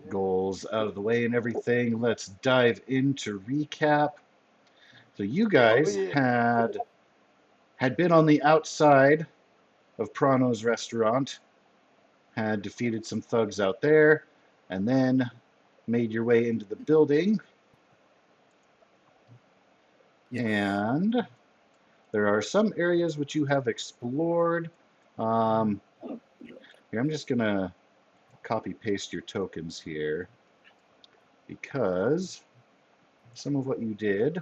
goals out of the way and everything, let's dive into recap. So you Oh guys yeah. had been on the outside of Prano's restaurant, had defeated some thugs out there, and then made your way into the building. Yes. And there are some areas which you have explored. Here, I'm just gonna copy paste your tokens here because some of what you did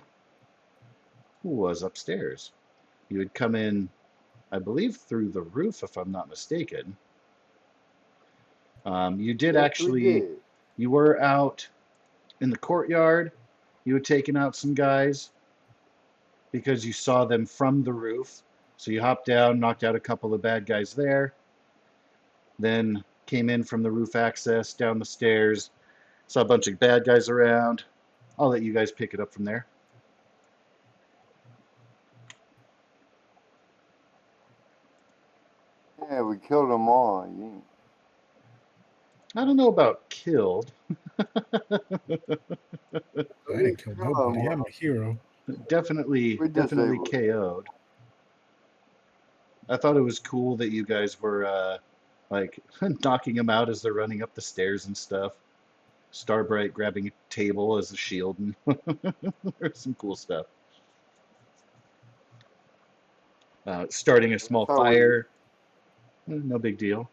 was upstairs. You had come in, I believe, through the roof, if I'm not mistaken. You did Yes, we actually, did. you were out in the courtyard. You had taken out some guys because you saw them from the roof. So you hopped down, knocked out a couple of bad guys there, then came in from the roof access down the stairs, saw a bunch of bad guys around. I'll let you guys pick it up from there. Yeah, we killed them all. Yeah. I don't know about killed. I We didn't kill killed them nobody. I'm all. a hero. Definitely, We definitely disabled. KO'd. I thought it was cool that you guys were like knocking them out as they're running up the stairs and stuff. Starbright grabbing a table as a shield, and there's some cool stuff. Starting a small That's how we. fire, no big deal.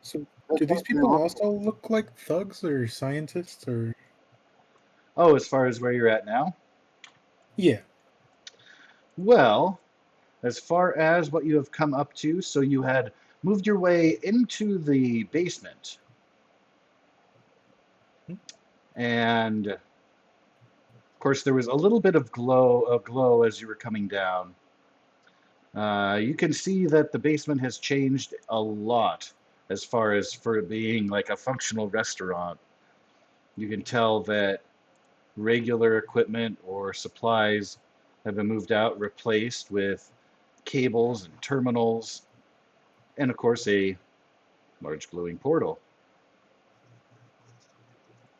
So, That's do these how we people roll. also look like thugs or scientists or? Oh, as far as where you're at now? Yeah. Well, as far as what you have come up to, so you had moved your way into the basement, Hmm. and of course there was a little bit of glow as you were coming down. You can see that the basement has changed a lot as far as for being like a functional restaurant. You can tell that regular equipment or supplies have been moved out, replaced with cables and terminals, and of course a large glowing portal.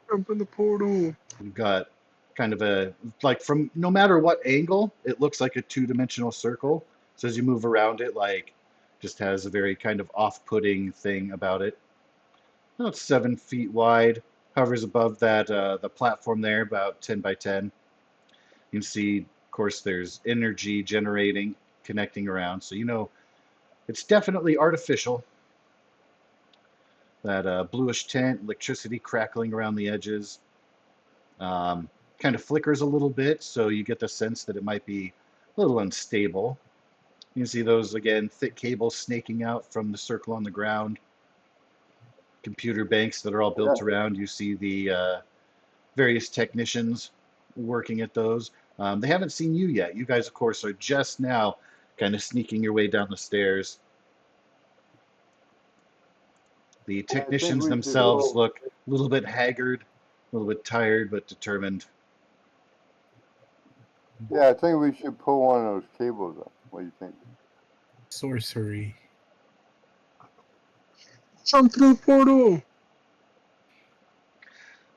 Jump in the portal. You've got kind of a, like, from no matter what angle, it looks like a two-dimensional circle. So as you move around it, like, just has a very kind of off-putting thing about it. About 7 feet wide, hovers above that the platform there, about 10 by 10. You can see, of course, there's energy generating, connecting around. So you know it's definitely artificial. That bluish tint, electricity crackling around the edges. Kind of flickers a little bit, so you get the sense that it might be a little unstable. You can see those, again, thick cables snaking out from the circle on the ground. Computer banks that are all built Yeah. around. You see the various technicians working at those. They haven't seen you yet. You guys, of course, are just now kind of sneaking your way down the stairs. The I think technicians we should themselves pull. look a little bit haggard, a little bit tired, but determined. Yeah, I think we should pull one of those cables up. What do you think? Sorcery. Jump through the portal.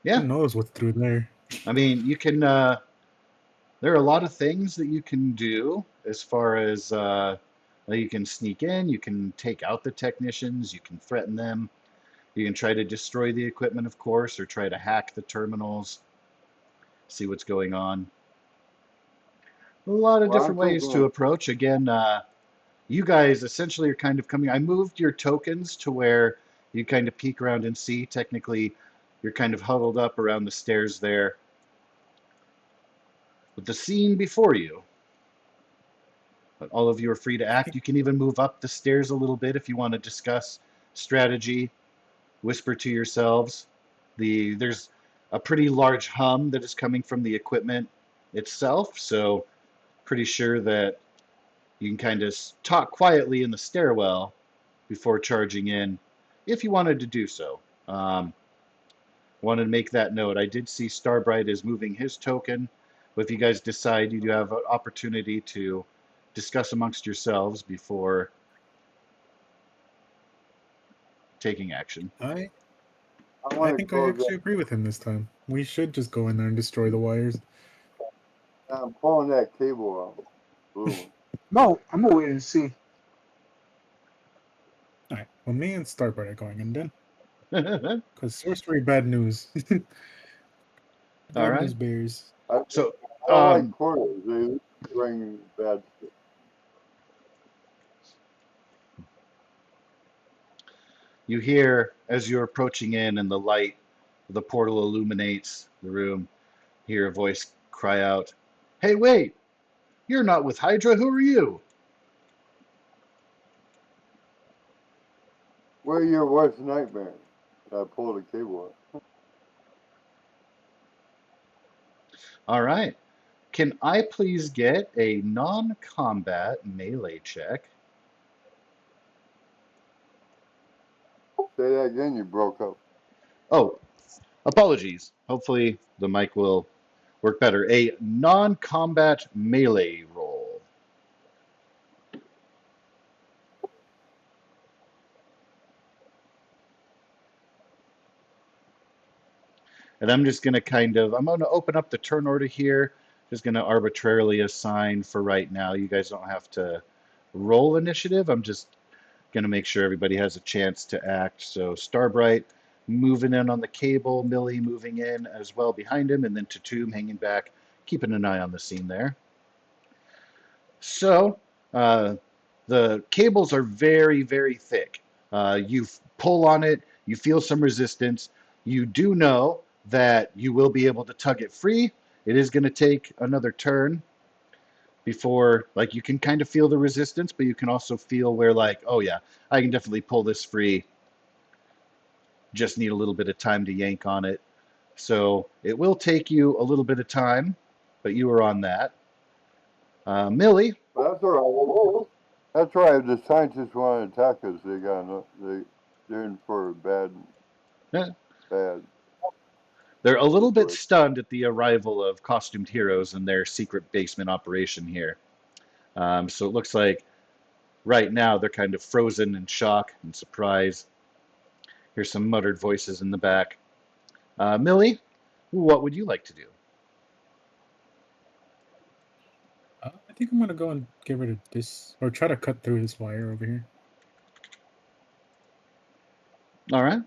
Yeah, Who knows what's through there? I mean, you can. There are a lot of things that you can do as far as you can sneak in, you can take out the technicians, you can threaten them, you can try to destroy the equipment, of course, or try to hack the terminals, see what's going on. A lot of Well, I'm different ways to thinking. approach. Again, you guys essentially are kind of coming. I moved your tokens to where you kind of peek around and see. Technically, you're kind of huddled up around the stairs there. With the scene before you, but all of you are free to act. You can even move up the stairs a little bit if you want to discuss strategy, whisper to yourselves. There's a pretty large hum that is coming from the equipment itself, so pretty sure that you can kind of talk quietly in the stairwell before charging in if you wanted to do so. Wanted to make that note. I did see Starbright is moving his token, but if you guys decide you do have an opportunity to discuss amongst yourselves before taking action. I I I want to think I close actually agree with him this time. We should just go in there and destroy the wires. that. I'm pulling that cable out. Blue one. No, I'm gonna wait and see. Alright, well, me and Starbright are going in then. All Because sorcery, bad news. Bad right. news bears. I, So, I don't like portals. They bring bad stuff. you hear as you're approaching in, and the light of the portal illuminates the room. You hear a voice cry out, "Hey, wait! You're not with Hydra. Who are you?" What are your worst nightmares? I pulled the cable out. All right. Can I please get a non-combat melee check? Say that again. You broke up. Oh, apologies. Hopefully the mic will work better. A non-combat melee roll. And I'm just going to I'm going to open up the turn order here. Just going to arbitrarily assign for right now. You guys don't have to roll initiative. I'm just going to make sure everybody has a chance to act. So Starbright moving in on the cable, Millie moving in as well behind him, and then Tatum hanging back, keeping an eye on the scene there. So uh, the cables are very, very thick. You pull on it, you feel some resistance. You do know that you will be able to tug it free. It is going to take another turn before, like, you can kind of feel the resistance, but you can also feel where, like, oh yeah, I can definitely pull this free. Just need a little bit of time to yank on it. So it will take you a little bit of time, but you are on that. Millie, But that's all right. That's right. The scientists want to attack us. They got they're in for bad. eh, Bad they're a little bit situation. stunned at the arrival of costumed heroes and their secret basement operation here. So it looks like right now they're kind of frozen in shock and surprise. Here's some muttered voices in the back. Millie, what would you like to do? I think I'm gonna go and get rid of this, or try to cut through this wire over here. All right.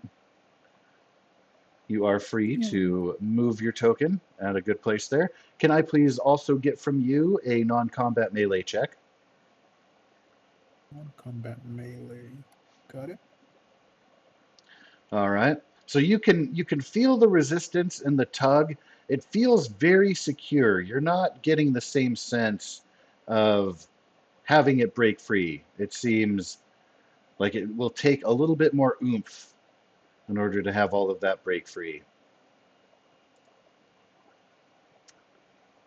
You are free Yeah. to move your token at a good place there. Can I please also get from you a non-combat melee check? Non-combat melee. Got it. All right. So you can feel the resistance in the tug. It feels very secure. You're not getting the same sense of having it break free. It seems like it will take a little bit more oomph in order to have all of that break free.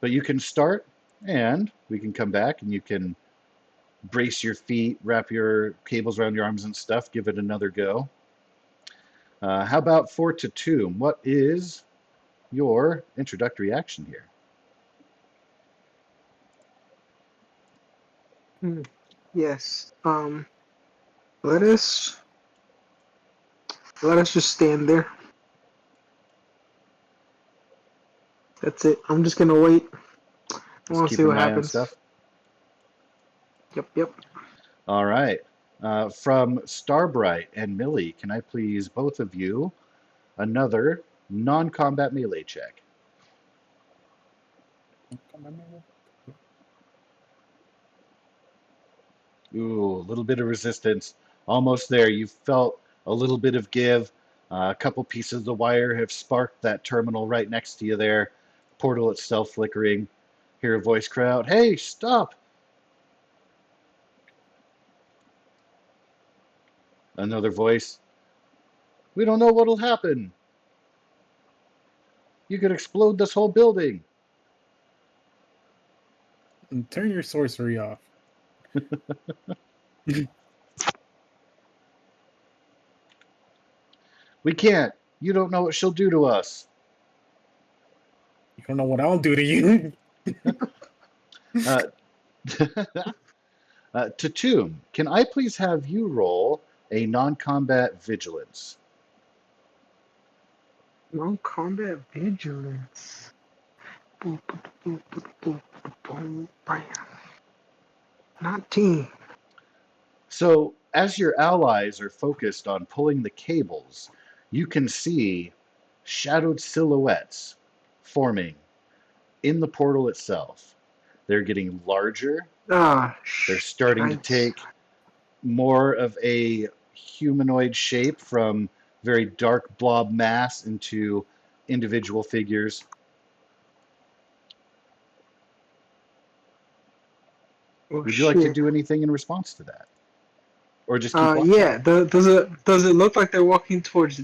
But you can start, and we can come back, and you can brace your feet, wrap your cables around your arms and stuff, give it another go. How about for Tatum? What is your introductory action here? Yes. Let us let us just stand there. That's it. I'm just gonna wait. I Just want to see keeping what an eye on happens. stuff. Yep, yep. All right. From Starbright and Millie, can I please both of you another non-combat melee check? Non-combat melee. Ooh, a little bit of resistance. Almost there. You felt a little bit of give. A couple pieces of the wire have sparked that terminal right next to you there. Portal itself flickering. Hear a voice cry out, "Hey, stop!" Another voice, "We don't know what'll happen. You could explode this whole building." And turn your sorcery off. You "We can't. You don't know what she'll do to us." don't know what I'll do to you. Uh, Tatum, can I please have you roll a non-combat vigilance? Non-combat vigilance. Boop, boop, boop, boop, boop, boop, boom, bam. 19. So, as your allies are focused on pulling the cables, you can see shadowed silhouettes forming in the portal itself. They're getting larger. Ah, They're starting to shite. take more of a humanoid shape from very dark blob mass into individual figures. Oh Would you like to shit. do anything in response to that? Or just keep watching? Yeah. Does it look like they're walking towards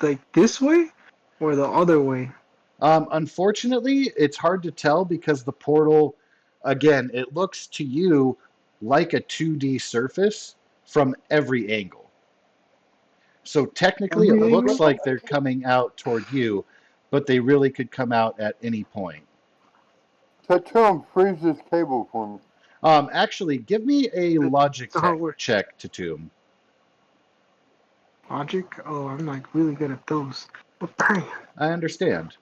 like this way or the other way? Unfortunately, it's hard to tell because the portal, again, it looks to you like a 2D surface from every angle. So technically, it Every looks angle? like they're coming out toward you, but they really could come out at any point. Tatum, freeze this cable for me. Actually, give me a logic That's not how it works. check, Tatum. Logic? Oh, I'm like really good at those. But bam. I understand.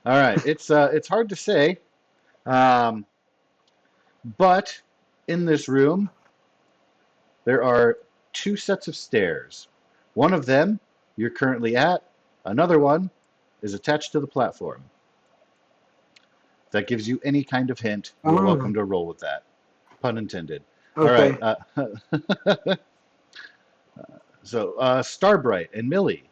All right, it's hard to say, um, but in this room there are two sets of stairs. One of them you're currently at. Another one is attached to the platform. If that gives you any kind of hint, you're Oh, welcome to roll with that. Pun intended. All right. okay. So, Starbright and Millie,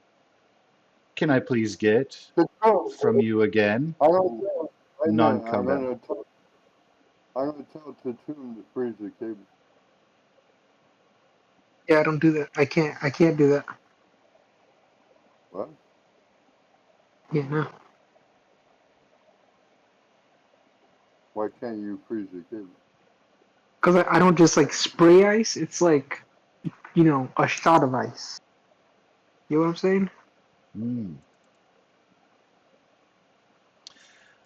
can I please get Tatum, from you again I don't know. Wait a minute, non-combat? I'm gonna tell Tatum to freeze the cable. Yeah, I don't do that. I can't do that. What? Yeah, no. Why can't you freeze the cable? Because I don't just like spray ice. It's like, a shot of ice. You know what I'm saying? Hmm.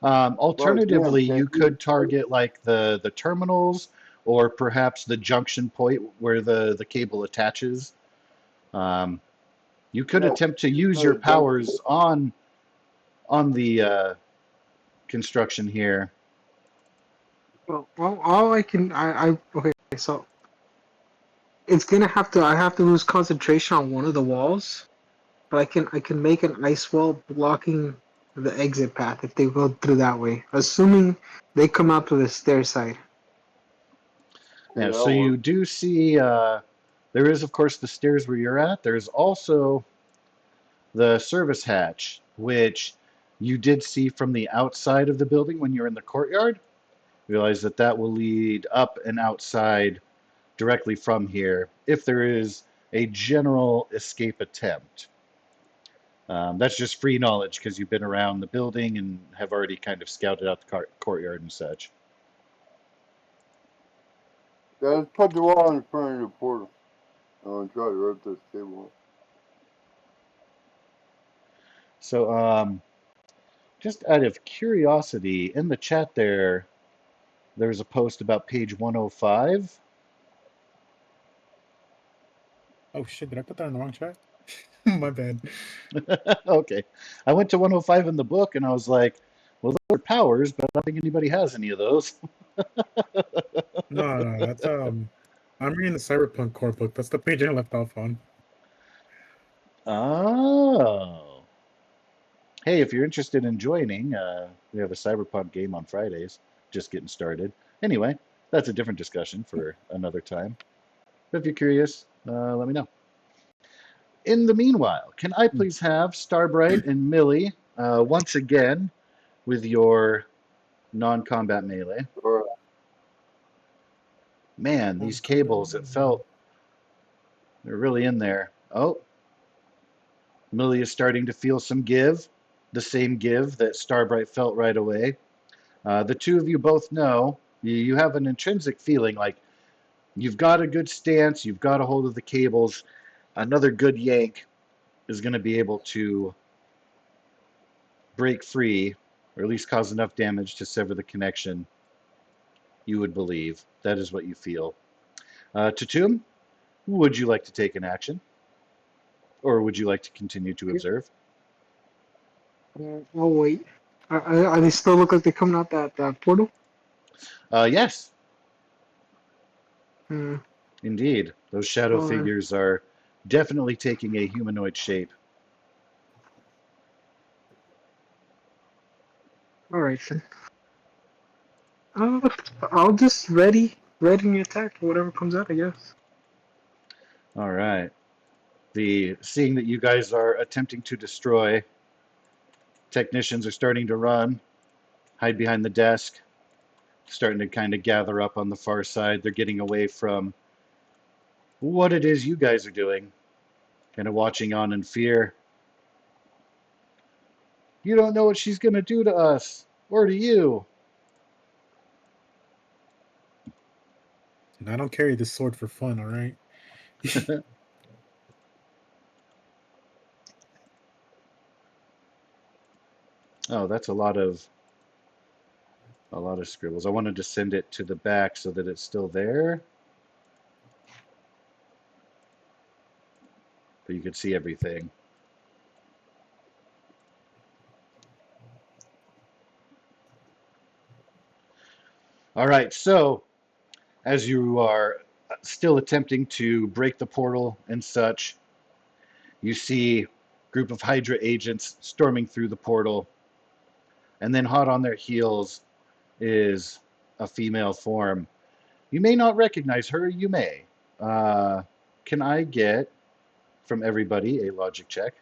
Right, damn, Alternatively, you can't you? could target like the terminals or perhaps the junction point where the cable attaches. Um, you could Yeah, attempt to use your no, jump. powers on the construction here. Well, all I can, okay. So it's gonna have to. I have to lose concentration on one of the walls, but I can make an ice wall blocking the exit path if they go through that way, assuming they come out to the stair side. Yeah, Yeah, so that'll work. you do see there is, of course, the stairs where you're at. There's also the service hatch, which you did see from the outside of the building when you're in the courtyard. Realize that that will lead up and outside directly from here if there is a general escape attempt. That's just free knowledge because you've been around the building and have already kind of scouted out the courtyard and such. Yeah, let's put the wall in front of the portal. I'm gonna try to rip this cable off. So, just out of curiosity, in the chat there's a post about page 105. Oh shit! Did I put that in the wrong chat? My bad. Okay. I went to 105 in the book and I was like, well, those are powers, but I don't think anybody has any of those. No, that's I'm reading the Cyberpunk core book. That's the page I left off on. Oh. Hey, if you're interested in joining, we have a Cyberpunk game on Fridays, just getting started. Anyway, that's a different discussion for another time. But if you're curious, let me know. In the meanwhile, can I please have Starbright and Millie once again with your non-combat melee? Alright. Man, these cables, it felt they're really in there. Oh, Millie is starting to feel some give, the same give that Starbright felt right away. The two of you both know you have an intrinsic feeling like you've got a good stance, you've got a hold of the cables. Another good yank is going to be able to break free, or at least cause enough damage to sever the connection. You would believe that is what you feel. Tatum, would you like to take an action, or would you like to continue to observe? I'll wait. Are they still look like they're coming out that portal? Yes, Hmm. indeed. Those shadow All right. figures are definitely taking a humanoid shape. All right then. I'll just ready an attack for whatever comes out, I guess. All right. Seeing that you guys are attempting to destroy, technicians are starting to run, hide behind the desk, starting to kind of gather up on the far side. They're getting away from what it is you guys are doing, kind of watching on in fear. You don't know what she's going to do to us or to you. And I don't carry this sword for fun, all right? Oh, that's a lot of scribbles. I wanted to send it to the back so that it's still there, but you could see everything. All right, so as you are still attempting to break the portal and such, you see a group of Hydra agents storming through the portal, and then hot on their heels is a female form. You may not recognize her, you may. Uh, can I get from everybody a logic check?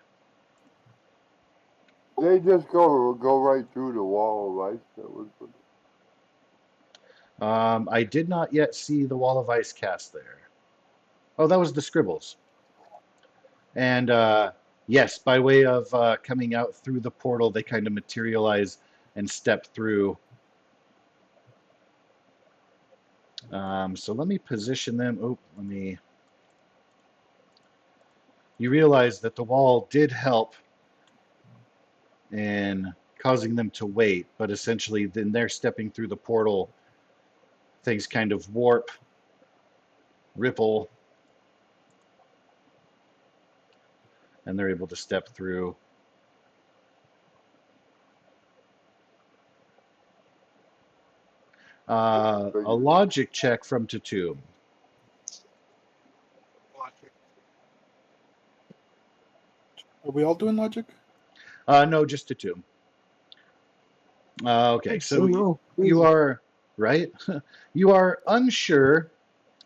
They just go right through the wall of ice that was. I did not yet see the wall of ice cast there. Oh, that was the scribbles. And yes, by way of coming out through the portal, they kind of materialize and step through. So let me position them. Oh, let me. You realize that the wall did help in causing them to wait, but essentially, then they're stepping through the portal. Things kind of warp, ripple, and they're able to step through. A logic check from Tatum. Are we all doing logic? No, just Tatum. Okay, I'd say so no. you Crazy. are right. You are unsure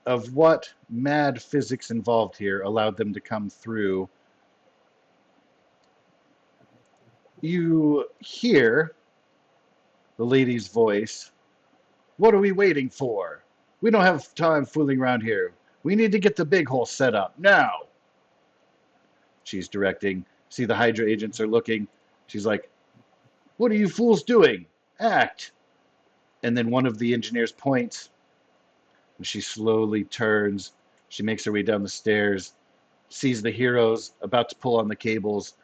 of what mad physics involved here allowed them to come through. You hear the lady's voice. What are we waiting for? We don't have time fooling around here. We need to get the big hole set up now. She's directing. See, the Hydra agents are looking. She's like, what are you fools doing? Act. And then one of the engineers points, and she slowly turns. She makes her way down the stairs, sees the heroes about to pull on the cables.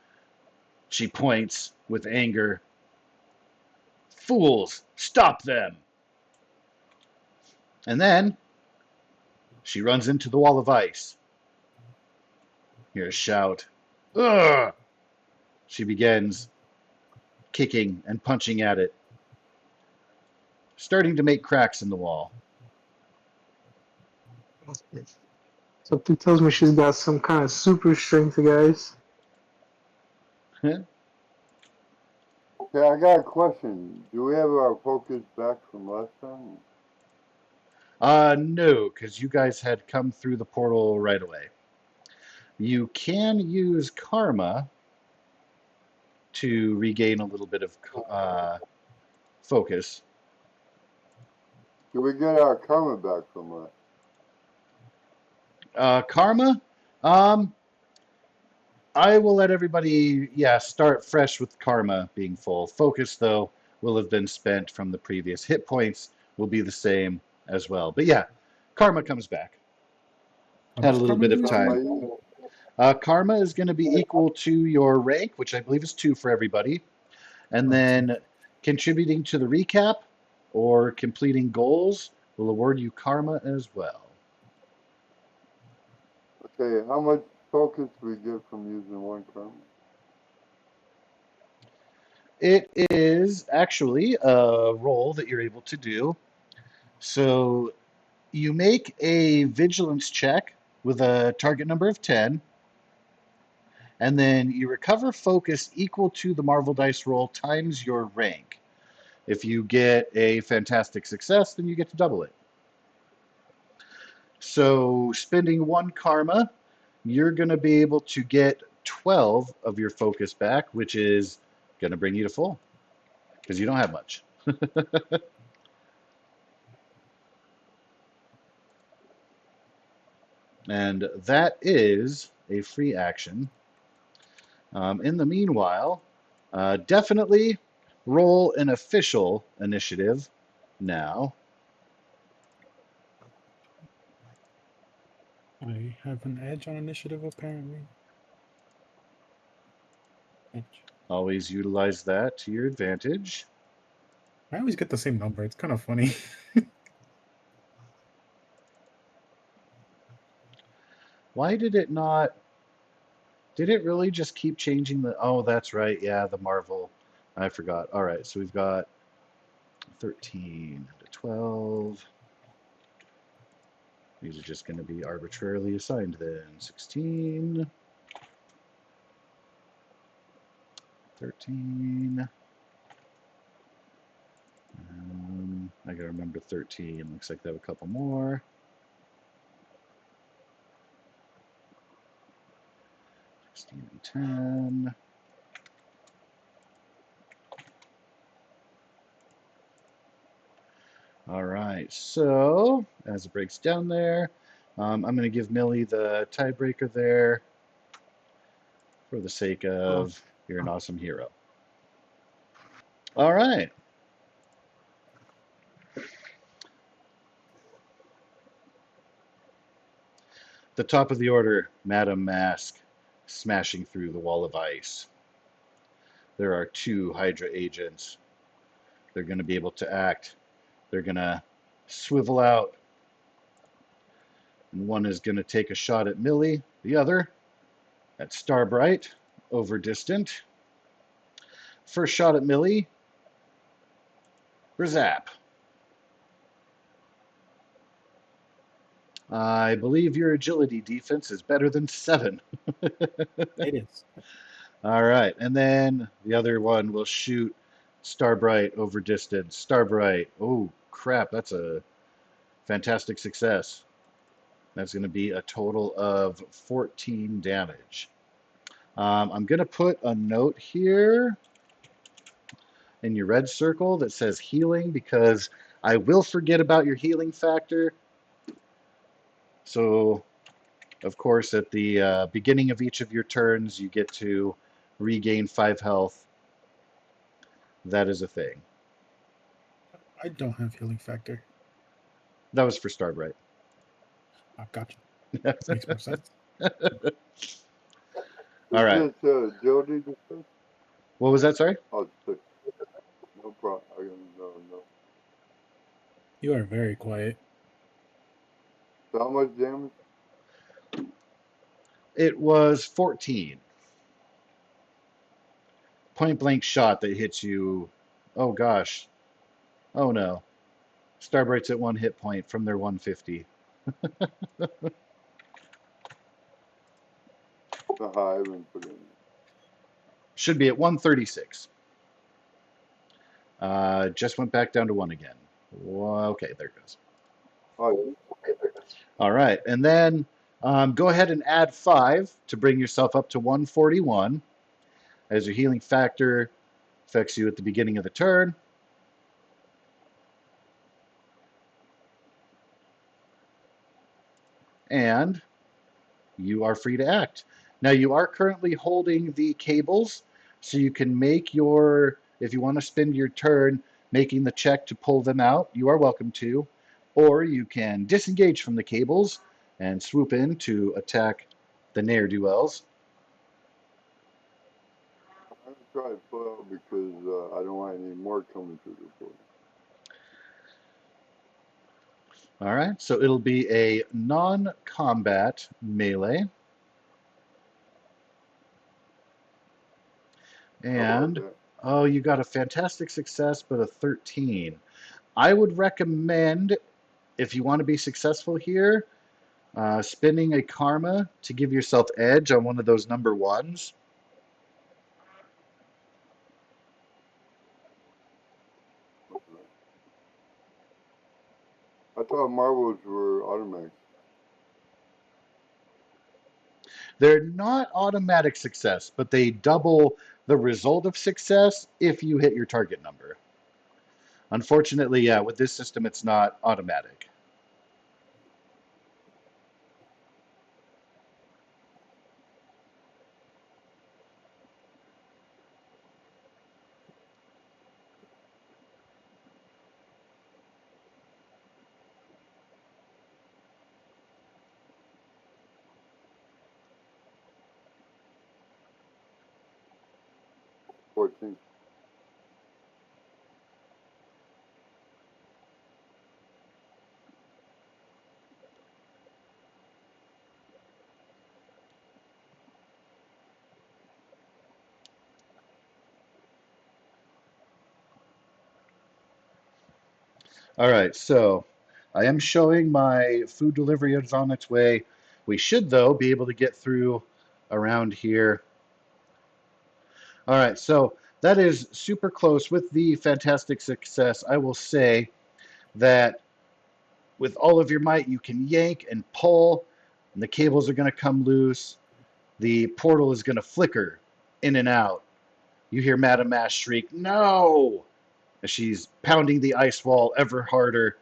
She points with anger. Fools, stop them! And then she runs into the wall of ice. Hear a shout. Ugh! She begins kicking and punching at it, starting to make cracks in the wall. Something tells me she's got some kind of super strength, guys. Okay, I got a question. Do we have our focus back from last time? No, because you guys had come through the portal right away. You can use karma to regain a little bit of focus. Do we get our karma back from last? Karma, um, I will let everybody, start fresh with karma being full. Focus, though, will have been spent from the previous. Hit points will be the same as well. But yeah, karma comes back. How Had a much little karma bit do of we time. Karma is going to be equal to your rank, which I believe is 2 for everybody. And Okay. then contributing to the recap or completing goals will award you karma as well. Okay, how much focus do we get from using one karma? It is actually a roll that you're able to do. So you make a vigilance check with a target number of 10, and then you recover focus equal to the Marvel dice roll times your rank. If you get a fantastic success, then you get to double it. So spending 1 karma, you're going to be able to get 12 of your focus back, which is going to bring you to full because you don't have much. And that is a free action. In the meanwhile, definitely roll an official initiative now. I have an edge on initiative, apparently. Edge. Always utilize that to your advantage. I always get the same number. It's kind of funny. Why did it not? Did it really just keep changing the? Oh, that's right. Yeah, the Marvel. I forgot. All right, so we've got 13 to 12. These are just going to be arbitrarily assigned then. 16, 13. I gotta remember 13. Looks like they have a couple more. 16 and 10. All right, so as it breaks down there, I'm going to give Millie the tiebreaker there for the sake of you're an awesome hero. All right. The top of the order, Madame Mask, smashing through the wall of ice. There are 2 Hydra agents. They're going to be able to act. They're going to swivel out. And one is going to take a shot at Millie. The other at Starbright, over distant. First shot at Millie. Zap. I believe your agility defense is better than 7. It is. All right, and then the other one will shoot Starbright over distance. Starbright, oh crap, that's a fantastic success. That's going to be a total of 14 damage. I'm going to put a note here in your red circle that says healing because I will forget about your healing factor. So, of course, at the beginning of each of your turns, you get to regain 5 health. That is a thing. I don't have healing factor. That was for Starbright. I got you. Makes more sense. All right. Is this agility defense? What was that? Sorry? Oh, sick. No problem. I don't know. No. You are very quiet. So how much damage? It was 14. Point blank shot that hits you. Oh gosh. Oh no. Starbright's at 1 hit point from their 150. The hive and put in. Should be at 136. Just went back down to 1 again. Okay, there it goes. Oh, All right, and then go ahead and add 5 to bring yourself up to 141 as your healing factor affects you at the beginning of the turn. And you are free to act. Now, you are currently holding the cables, so you can make your, if you want to spend your turn making the check to pull them out, you are welcome to. Or you can disengage from the cables and swoop in to attack the ne'er-do-wells. I'm gonna try to pull out because I don't want any more coming through the door. All right, so it'll be a non-combat melee. How about And that? Oh, you got a fantastic success, but a 13. I would recommend, if you want to be successful here, spending a karma to give yourself edge on one of those number ones. I thought marbles were automatic. They're not automatic success, but they double the result of success if you hit your target number. Unfortunately, yeah, with this system, it's not automatic. $14. All right, so I am showing my food delivery is on its way. We should, though, be able to get through around here. All right, so that is super close with the fantastic success. I will say that with all of your might, you can yank and pull, and the cables are going to come loose. The portal is going to flicker in and out. You hear Madame Ash shriek, "No!" as she's pounding the ice wall ever harder.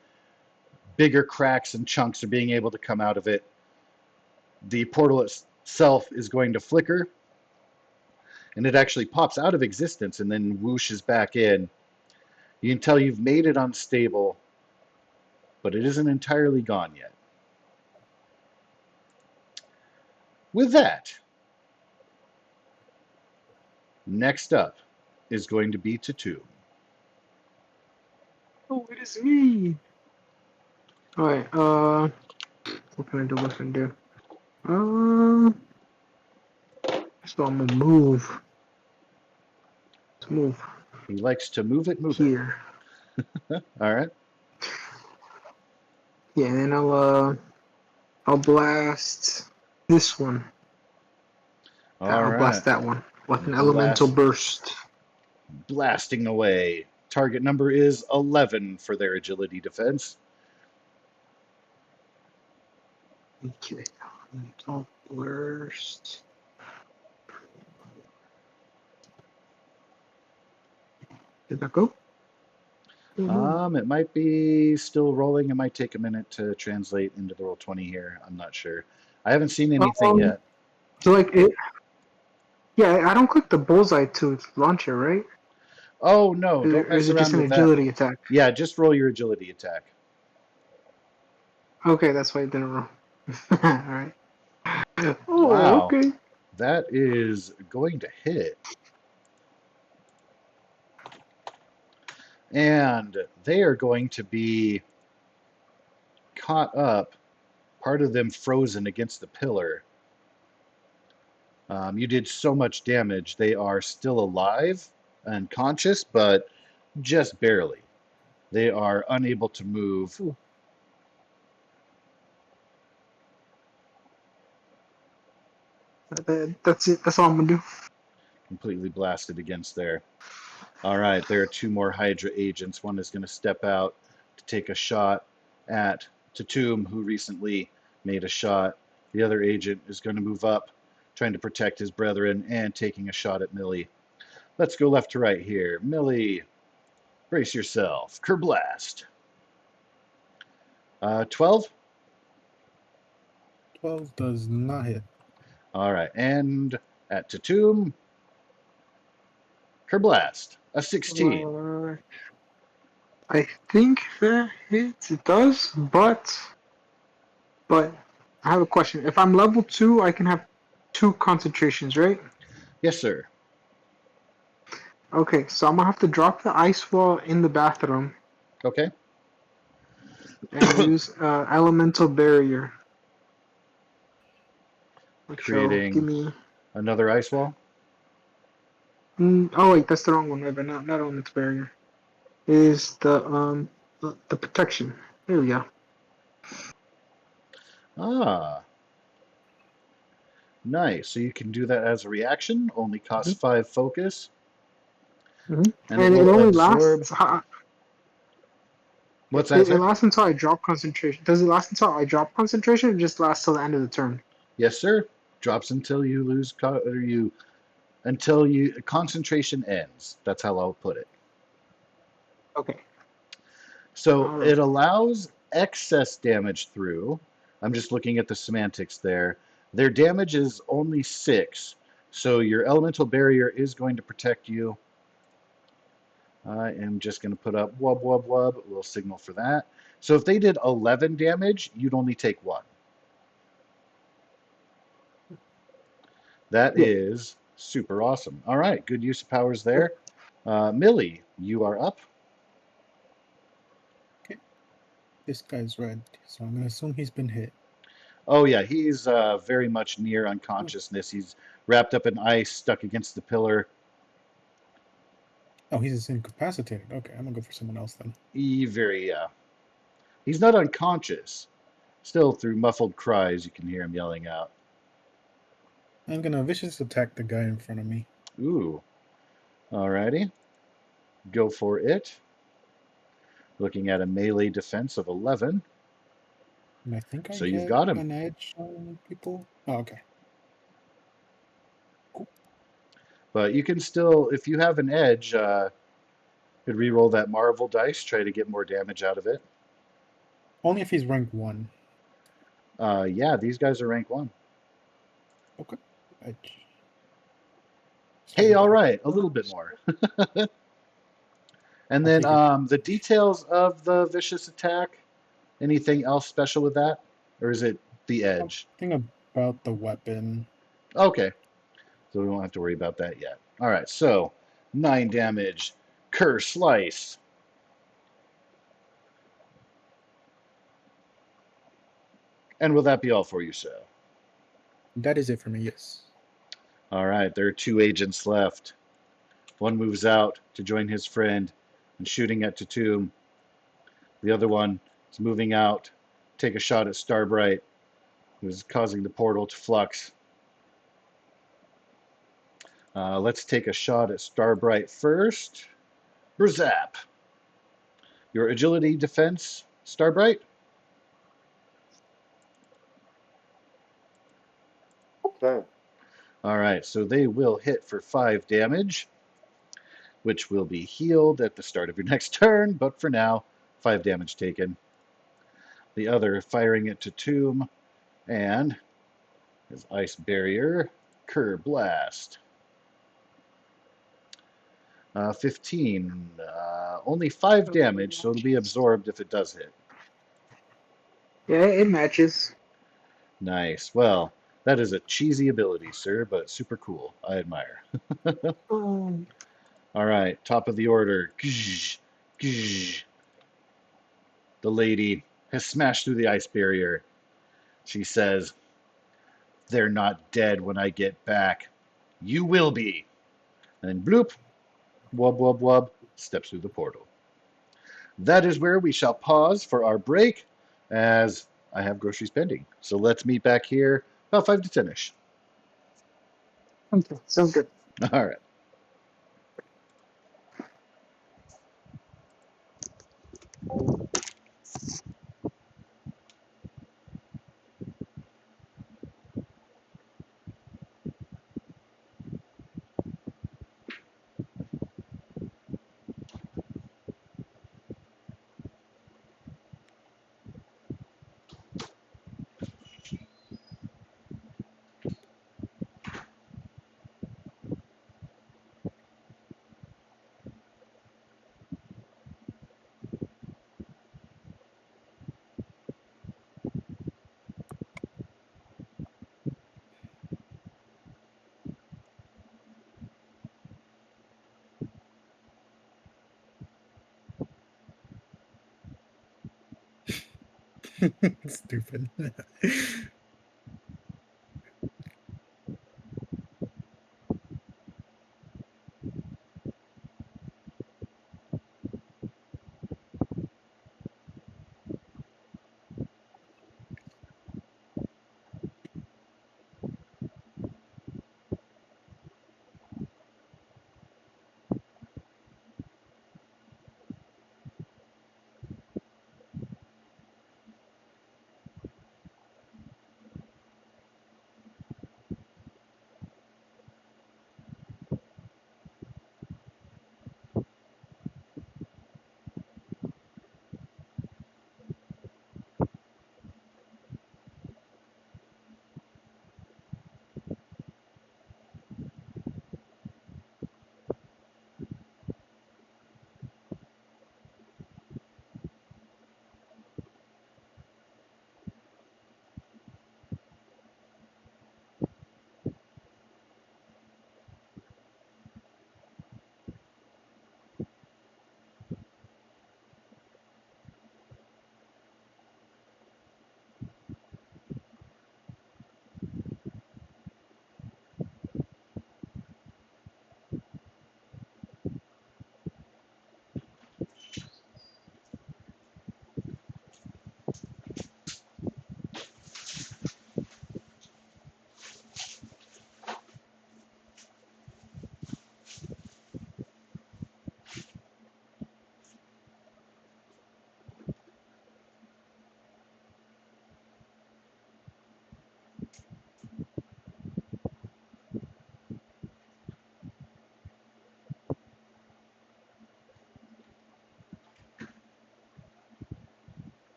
Bigger cracks and chunks are being able to come out of it. The portal itself is going to flicker, and it actually pops out of existence and then whooshes back in. You can tell you've made it unstable, but it isn't entirely gone yet. With that, next up is going to be Tattoo. Oh, it is me. All right. What can I do? What can I do? So I'm gonna move. Let's move He likes to move it, move it. here. All right. Yeah, and then I'll blast this one. All I'll right. blast that one with an elemental burst. Blasting away. Target number is 11 for their agility defense. Okay, elemental burst. Did that go? It might be still rolling. It might take a minute to translate into the Roll20 here. I'm not sure. I haven't seen anything yet. So like it. Yeah, I don't click the bullseye to launch it, right? Oh, no, Or don't mess is it just around an with that. agility attack? Yeah, just roll your agility attack. Okay, that's why it didn't roll. All right. Oh, Wow. okay. That is going to hit. And they are going to be caught up, part of them frozen against the pillar. You did so much damage. They are still alive and conscious, but just barely. They are unable to move. Ooh. That's it. That's all I'm gonna do. Completely blasted against there. All right, there are two more Hydra agents. One is going to step out to take a shot at Tatum, who recently made a shot. The other agent is going to move up, trying to protect his brethren and taking a shot at Millie. Let's go left to right here. Millie, brace yourself. Kerblast. 12? 12 does not hit. All right, and at Tatum, Kerblast. A 16. I think that hits. It does, but I have a question. If I'm level 2, I can have 2 concentrations, right? Yes, sir. Okay, so I'm gonna have to drop the ice wall in the bathroom Okay. and use elemental barrier. Which will give Creating me another ice wall. Oh wait, that's the wrong one. But not elemental barrier. Is the protection? There we go. Ah, nice. So you can do that as a reaction. Only costs Mm-hmm. 5 focus, Mm-hmm. and it And it will only absorb. lasts. What's that, It sir? lasts until I drop concentration. Does it last until I drop concentration, or just lasts till the end of the turn? Yes, sir. Drops until you lose or you until you concentration ends. That's how I'll put it. Okay. So All right. it allows excess damage through. I'm just looking at the semantics there. Their damage is only 6, so your elemental barrier is going to protect you. I am just going to put up wub wub wub, a little signal for that. So if they did 11 damage, you'd only take 1. That Yeah. is super awesome. All right, good use of powers there. Millie, you are up. Okay. This guy's red, so I'm gonna assume he's been hit. Oh yeah, he's very much near unconsciousness. He's wrapped up in ice, stuck against the pillar. Oh, he's just incapacitated. Okay, I'm gonna go for someone else then. He's not unconscious. Still, through muffled cries, you can hear him yelling out. I'm gonna vicious attack the guy in front of me. Ooh, alrighty, go for it. Looking at a melee defense of 11, And I think I so you've get got him. an edge on people. Oh, okay. Cool. But you can still, if you have an edge, could re-roll that Marvel dice, try to get more damage out of it. Only if he's rank 1. Yeah, these guys are rank 1. Okay. Edge. So Hey, we all got right, a little bit more. And I'll then take it. the details of the vicious attack. Anything else special with that, or is it the edge? Something about the weapon. Okay, so we won't have to worry about that yet. All right, so 9 damage, Cur Slice. And will that be all for you, sir? That is it for me, yes. All right, there are 2 agents left. One moves out to join his friend and shooting at Tatum. The other one is moving out, take a shot at Starbright, who's causing the portal to flux. Let's take a shot at Starbright first. Berzap. Your agility defense, Starbright? 10. All right, so they will hit for 5 damage, which will be healed at the start of your next turn, but for now, 5 damage taken. The other firing it to Tomb, and his ice barrier, Cur Blast. 15. Only 5 damage, so it'll be absorbed if it does hit. Yeah, it matches. Nice. Well, that is a cheesy ability, sir, but super cool. I admire. Um, All right, top of the order. Gzz, gzz. The lady has smashed through the ice barrier. She says, "They're not dead when I get back. You will be." And then bloop, wub wub wub, steps through the portal. That is where we shall pause for our break, as I have groceries pending. So let's meet back here about 5 to 10ish. okay, sounds good. All right. Stupid.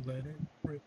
Let it rip.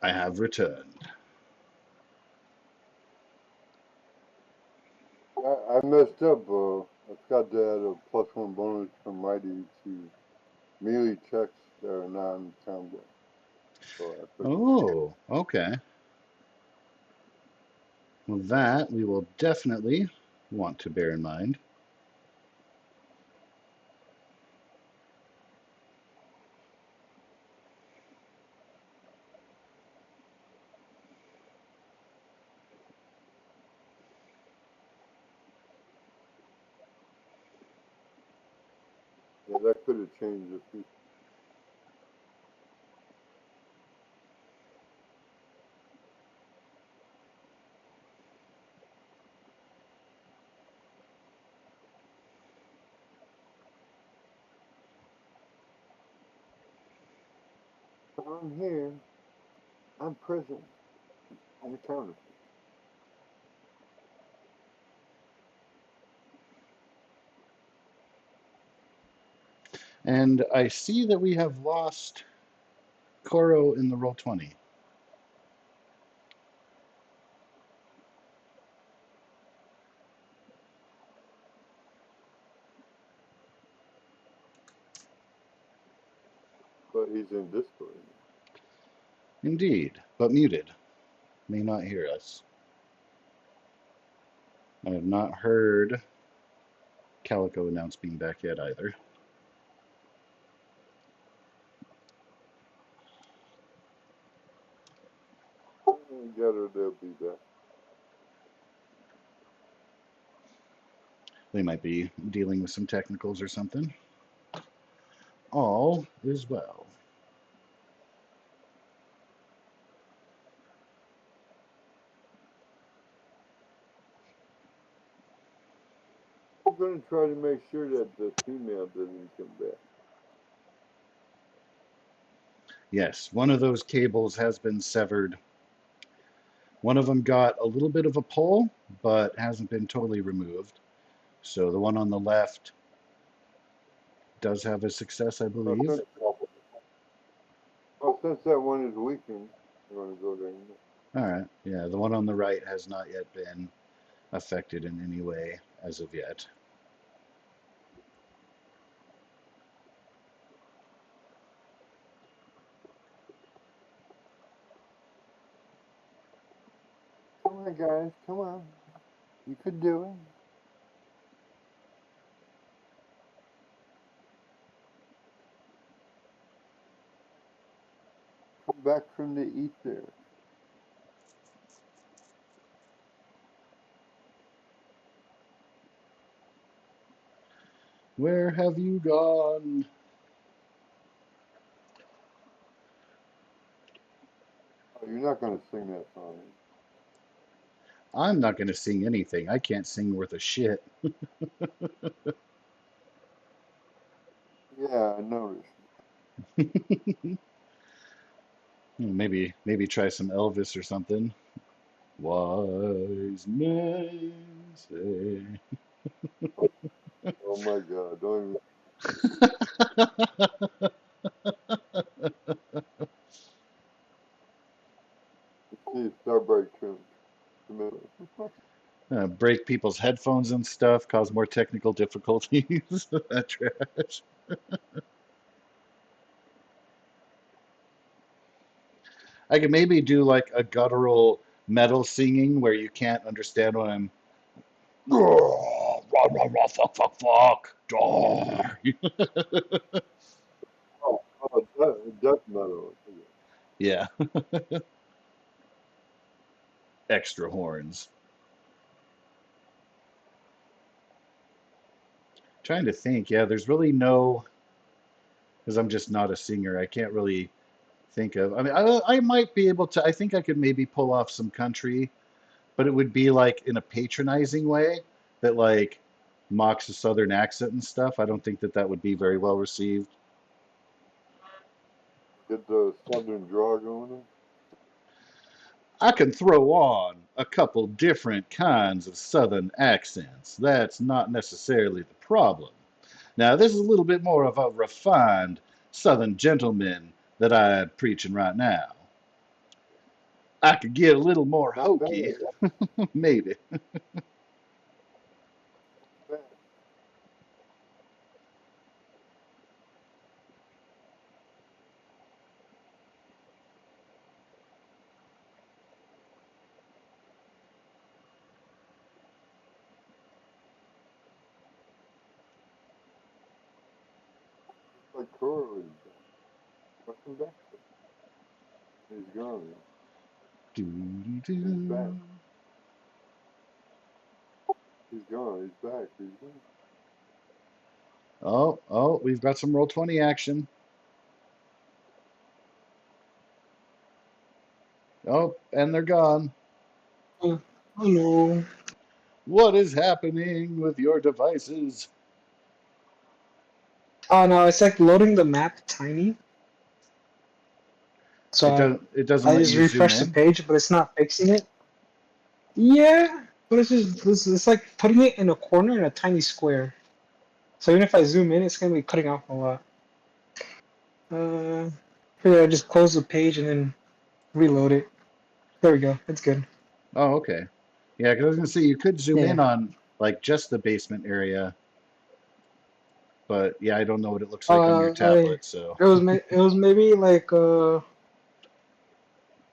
I have returned. I messed up. I forgot to add a +1 bonus from Mighty to melee checks that are non-combat. So I forgot. Oh, okay. Well, that we will definitely want to bear in mind. Yeah, that could have changed a few. I'm here. I'm present. I'm counter. And I see that we have lost Koro in the Roll20. But he's in Discord. Indeed, but muted. May not hear us. I have not heard Calico announce being back yet either. Gather they'll be back. They might be dealing with some technicals or something. All is well. I'm gonna try to make sure that the female doesn't come back. Yes, one of those cables has been severed One of them got a little bit of a pull, but hasn't been totally removed. So the one on the left does have a success, I Well, believe. since that one is weakened, I'm going to go there. All right. Yeah, the one on the right has not yet been affected in any way as of yet. Come on, guys. Come on. You could do it. Come back from the ether. Where have you gone? Oh, you're not going to sing that song. I'm not going to sing anything. I can't sing worth a shit. Yeah, I noticed. Maybe try some Elvis or something. Wise men say. Oh my God! Don't even see Starbreak trim. Break people's headphones and stuff, cause more technical difficulties. That trash. I could maybe do like a guttural metal singing where you can't understand what I'm. Fuck, fuck, fuck. Die. Death metal. Yeah, extra horns. Trying to think. Yeah, there's really no, because I'm just not a singer. I can't really think of. I mean, I might be able to. I think I could maybe pull off some country, but it would be like in a patronizing way that like mocks a southern accent and stuff. I don't think that that would be very well received. Get the southern draw going. I can throw on a couple different kinds of southern accents. That's not necessarily the problem. Now, this is a little bit more of a refined southern gentleman that I'm preaching right now. I could get a little more Not bad. hokey, maybe. Bad. Like Corley. Welcome back. He's gone. He's back. Doo-doo-doo. He's gone. He's back. He's gone. Oh, we've got some Roll20 action. Oh, and they're gone. Oh, hello. What is happening with your devices? Oh no, it's like loading the map tiny. It So doesn't it doesn't I let just you zoom refresh the in. page, but it's not fixing it. Yeah, but it's like putting it in a corner in a tiny square. So even if I zoom in, it's gonna be cutting off a lot. Here I just close the page and then reload it. There we go. It's good. Oh, okay. Yeah, because I was gonna say you could zoom Yeah. in on like just the basement area, but yeah, I don't know what it looks like on your I tablet, so it was maybe like a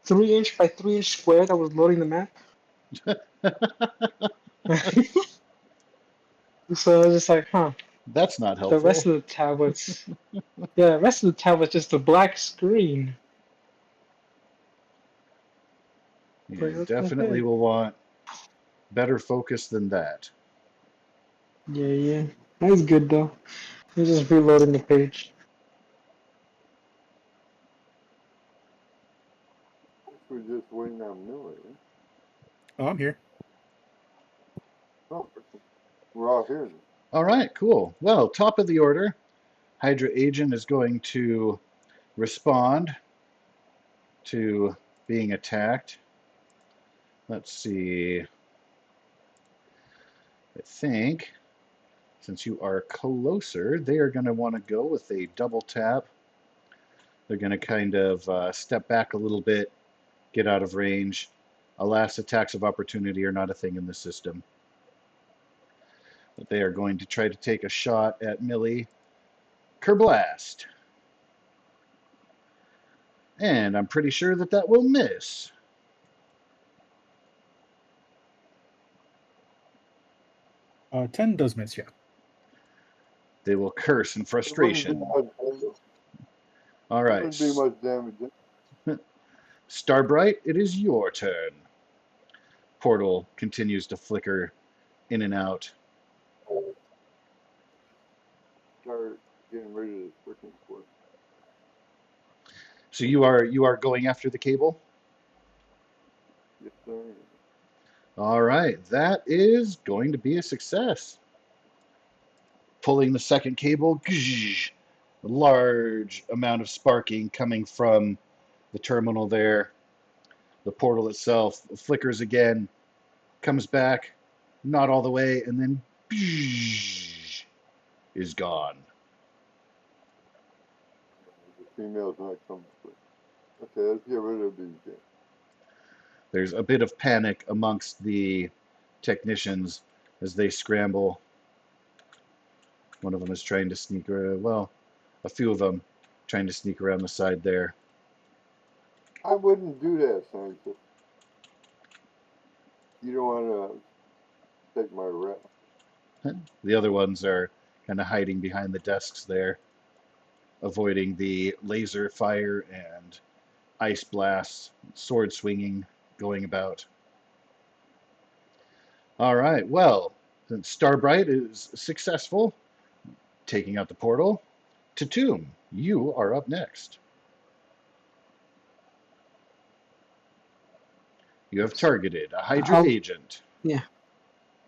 3 inch by 3 inch square that was loading the map. So I was just like, huh. that's not The rest helpful. of the tablets, yeah, the rest of the tablet's just a black screen. Yeah, Like, what the definitely heck? will want better focus than that. Yeah. That's good though. It's just reloading the page. We're just waiting on Miller. Oh, I'm here. Oh, we're all here. All right, cool. Well, top of the order, Hydra Agent is going to respond to being attacked. Let's see. I think since you are closer, they are going to want to go with a double tap. They're going to kind of step back a little bit, get out of range. Alas, attacks of opportunity are not a thing in the system. But they are going to try to take a shot at Millie. Kerblast. And I'm pretty sure that that will miss. Uh, 10 does miss, yeah. They will curse in frustration. All There right. wouldn't be much damage. Starbright, it is your turn. Portal continues to flicker in and out. Start getting rid of this freaking quest. So you are going after the cable? Yes, sir. All right. That is going to be a success. Pulling the second cable, a large amount of sparking coming from the terminal there. The portal itself flickers again, comes back, not all the way, and then is gone. The female's not coming quick. Okay, let's get rid of these guys. There's a bit of panic amongst the technicians as they scramble. One of them is trying to sneak, well, a few of them trying to sneak around the side there. I wouldn't do that, scientist. You don't want to take my rep. The other ones are kind of hiding behind the desks there, avoiding the laser fire and ice blasts, sword swinging going about. All right, well, since Starbright is successful, taking out the portal, Tatum, you are up next. You have targeted a Hydra agent. Yeah.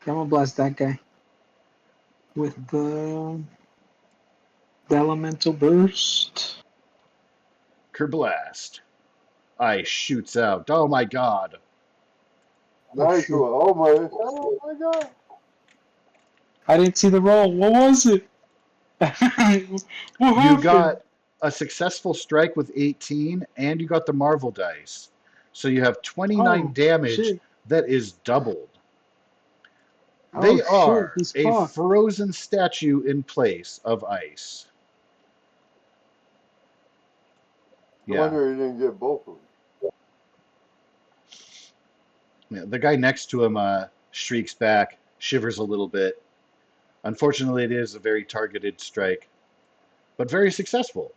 I'm gonna blast that guy with the elemental burst. Kerblast. Ice shoots out. Oh my god. Nice shoot. one. Oh my god. I didn't see the roll. What was it? What You happened? got a successful strike with 18, and you got the Marvel dice. So you have 29 Oh, damage shit. that is doubled. Oh, They shit. are He's a fucked. frozen statue in place of ice. No Yeah. wonder he didn't get both of them. Yeah, the guy next to him shrieks back, shivers a little bit. Unfortunately, it is a very targeted strike, but very successful.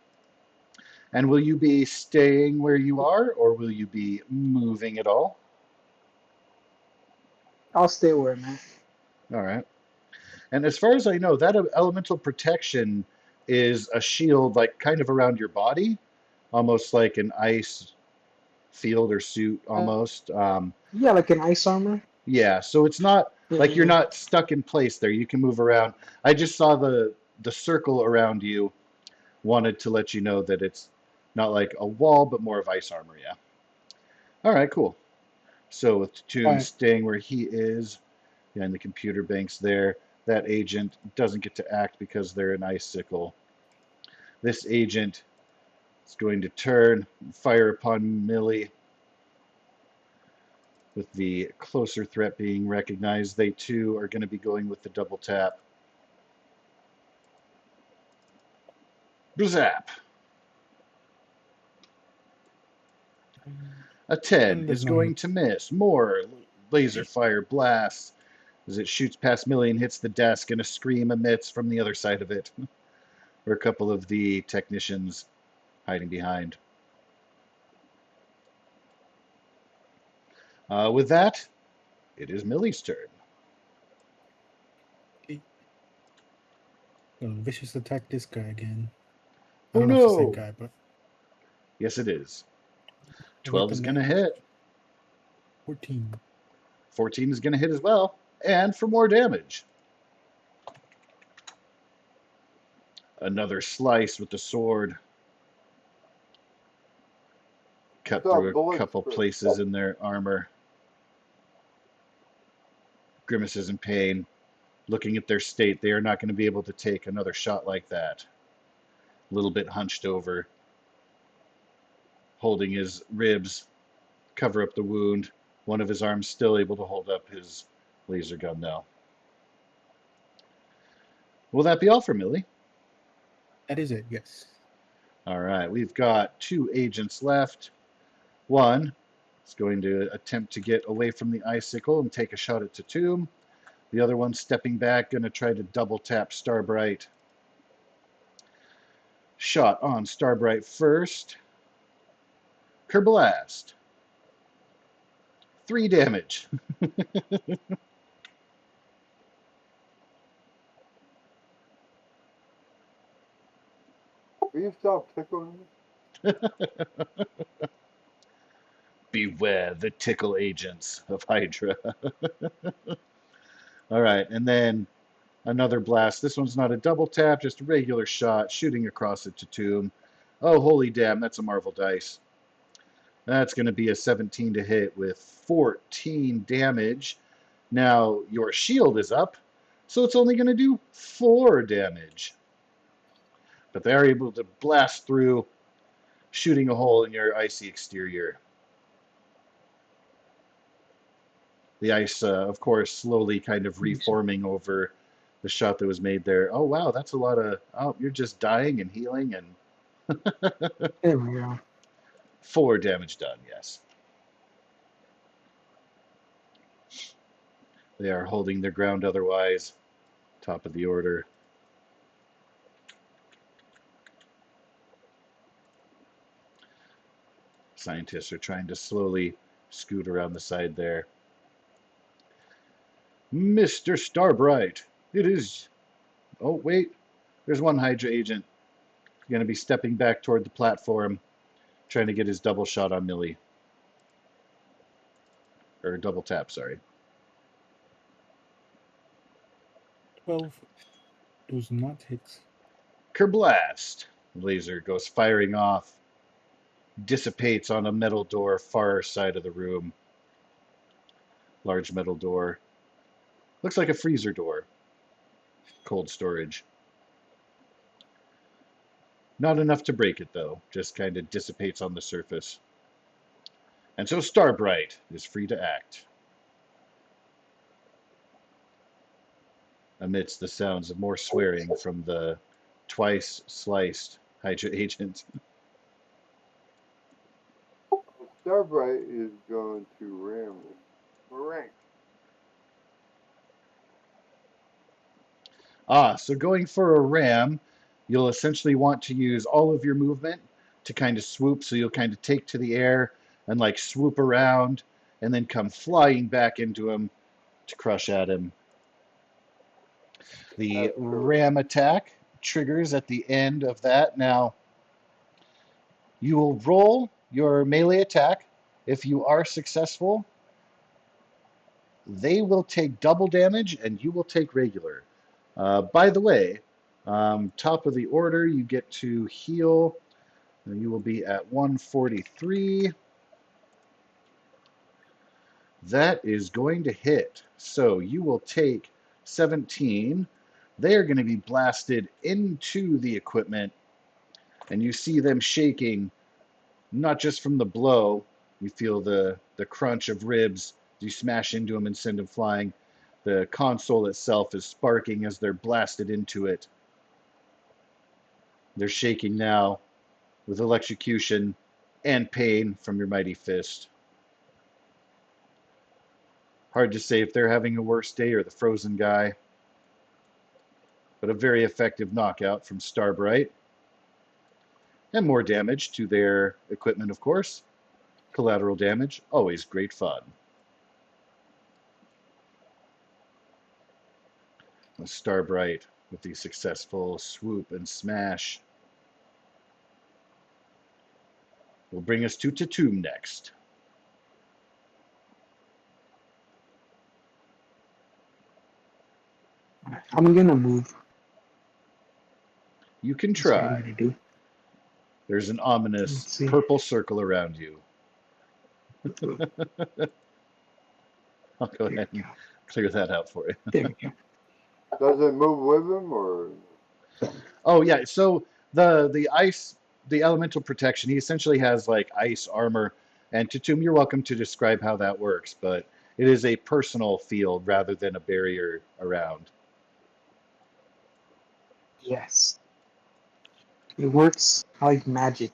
And will you be staying where you are, or will you be moving at all? I'll stay where I'm at. All right. And as far as I know, that elemental protection is a shield, like kind of around your body, almost like an ice field or suit, almost. Yeah, like an ice armor. Yeah, so it's not like you're Yeah. not stuck in place there. You can move around. I just saw the circle around you. Wanted to let you know that it's not like a wall, but more of ice armor. Yeah. All right, cool. So with Tatum Alright. staying where he is, behind the computer banks there, that agent doesn't get to act because they're an icicle. This agent is going to turn and fire upon Millie. With the closer threat being recognized, they too are going to be going with the double tap. Zap. A 10 does is not going hit. to miss. More laser fire blasts as it shoots past Millie and hits the desk, and a scream emits from the other side of it, where a couple of the technicians hiding behind. With that, it is Millie's turn. Vicious attack this guy again. I Oh don't know if it's the same no! guy, but Yes, it is. with 12 the is going to net, hit. 14. 14 is going to hit as well. And for more damage. Another slice with the sword. Cut Stop through a bullets couple first. places in their armor. grimaces in pain. Looking at their state, they are not going to be able to take another shot like that. A little bit hunched over, holding his ribs, cover up the wound. One of his arms still able to hold up his laser gun now. Will that be all for Millie? That is it, yes. All right, we've got 2 agents left. One is going to attempt to get away from the icicle and take a shot at Tatum. The other one stepping back, going to try to double tap Starbright. Shot on Starbright first. Kerblast. 3 damage. Will you stop tickling me? Beware the tickle agents of Hydra. All right, and then another blast. This one's not a double tap, just a regular shot, shooting across it to Tomb. Oh, holy damn, that's a Marvel dice. That's going to be a 17 to hit with 14 damage. Now, your shield is up, so it's only going to do 4 damage. But they're able to blast through, shooting a hole in your icy exterior. The ice, of course, slowly kind of reforming over the shot that was made there. Oh, wow, that's a lot of... Oh, you're just dying and healing and... There we go. 4 damage done, yes. They are holding their ground otherwise. Top of the order. Scientists are trying to slowly scoot around the side there. Mr. Starbright, it is... Oh, wait. There's one Hydra agent going to be stepping back toward the platform, trying to get his double shot on Millie. Or double tap, sorry. 12 does not hit. Kerblast! Laser goes firing off, dissipates on a metal door far side of the room. Large metal door. Looks like a freezer door. Cold storage. Not enough to break it, though. Just kind of dissipates on the surface. And so Starbright is free to act. Amidst the sounds of more swearing from the twice sliced Hydra agent. Starbright is going to ram me. For rank. So going for a ram, you'll essentially want to use all of your movement to kind of swoop. So you'll kind of take to the air and like swoop around and then come flying back into him to crush at him. The That's true. ram attack triggers at the end of that. Now, you will roll your melee attack. If you are successful, they will take double damage and you will take regular. By the way, top of the order, you get to heal. And you will be at 143. That is going to hit. So you will take 17. They are going to be blasted into the equipment. And you see them shaking, not just from the blow. You feel the crunch of ribs as you smash into them and send them flying. The console itself is sparking as they're blasted into it. They're shaking now with electrocution and pain from your mighty fist. Hard to say if they're having a worse day or the frozen guy. But a very effective knockout from Starbright. And more damage to their equipment, of course. Collateral damage, always great fun. Starbright with the successful swoop and smash will bring us to Tatum next. I'm gonna move. You can That's what I'm try. gonna do. There's an Let's ominous see. purple circle around you. I'll go ahead and clear that out for you. There we go. Does it move with him or? Oh yeah, so the elemental protection, he essentially has like ice armor. And Tatum, you're welcome to describe how that works, but it is a personal field rather than a barrier around. Yes. It works like magic.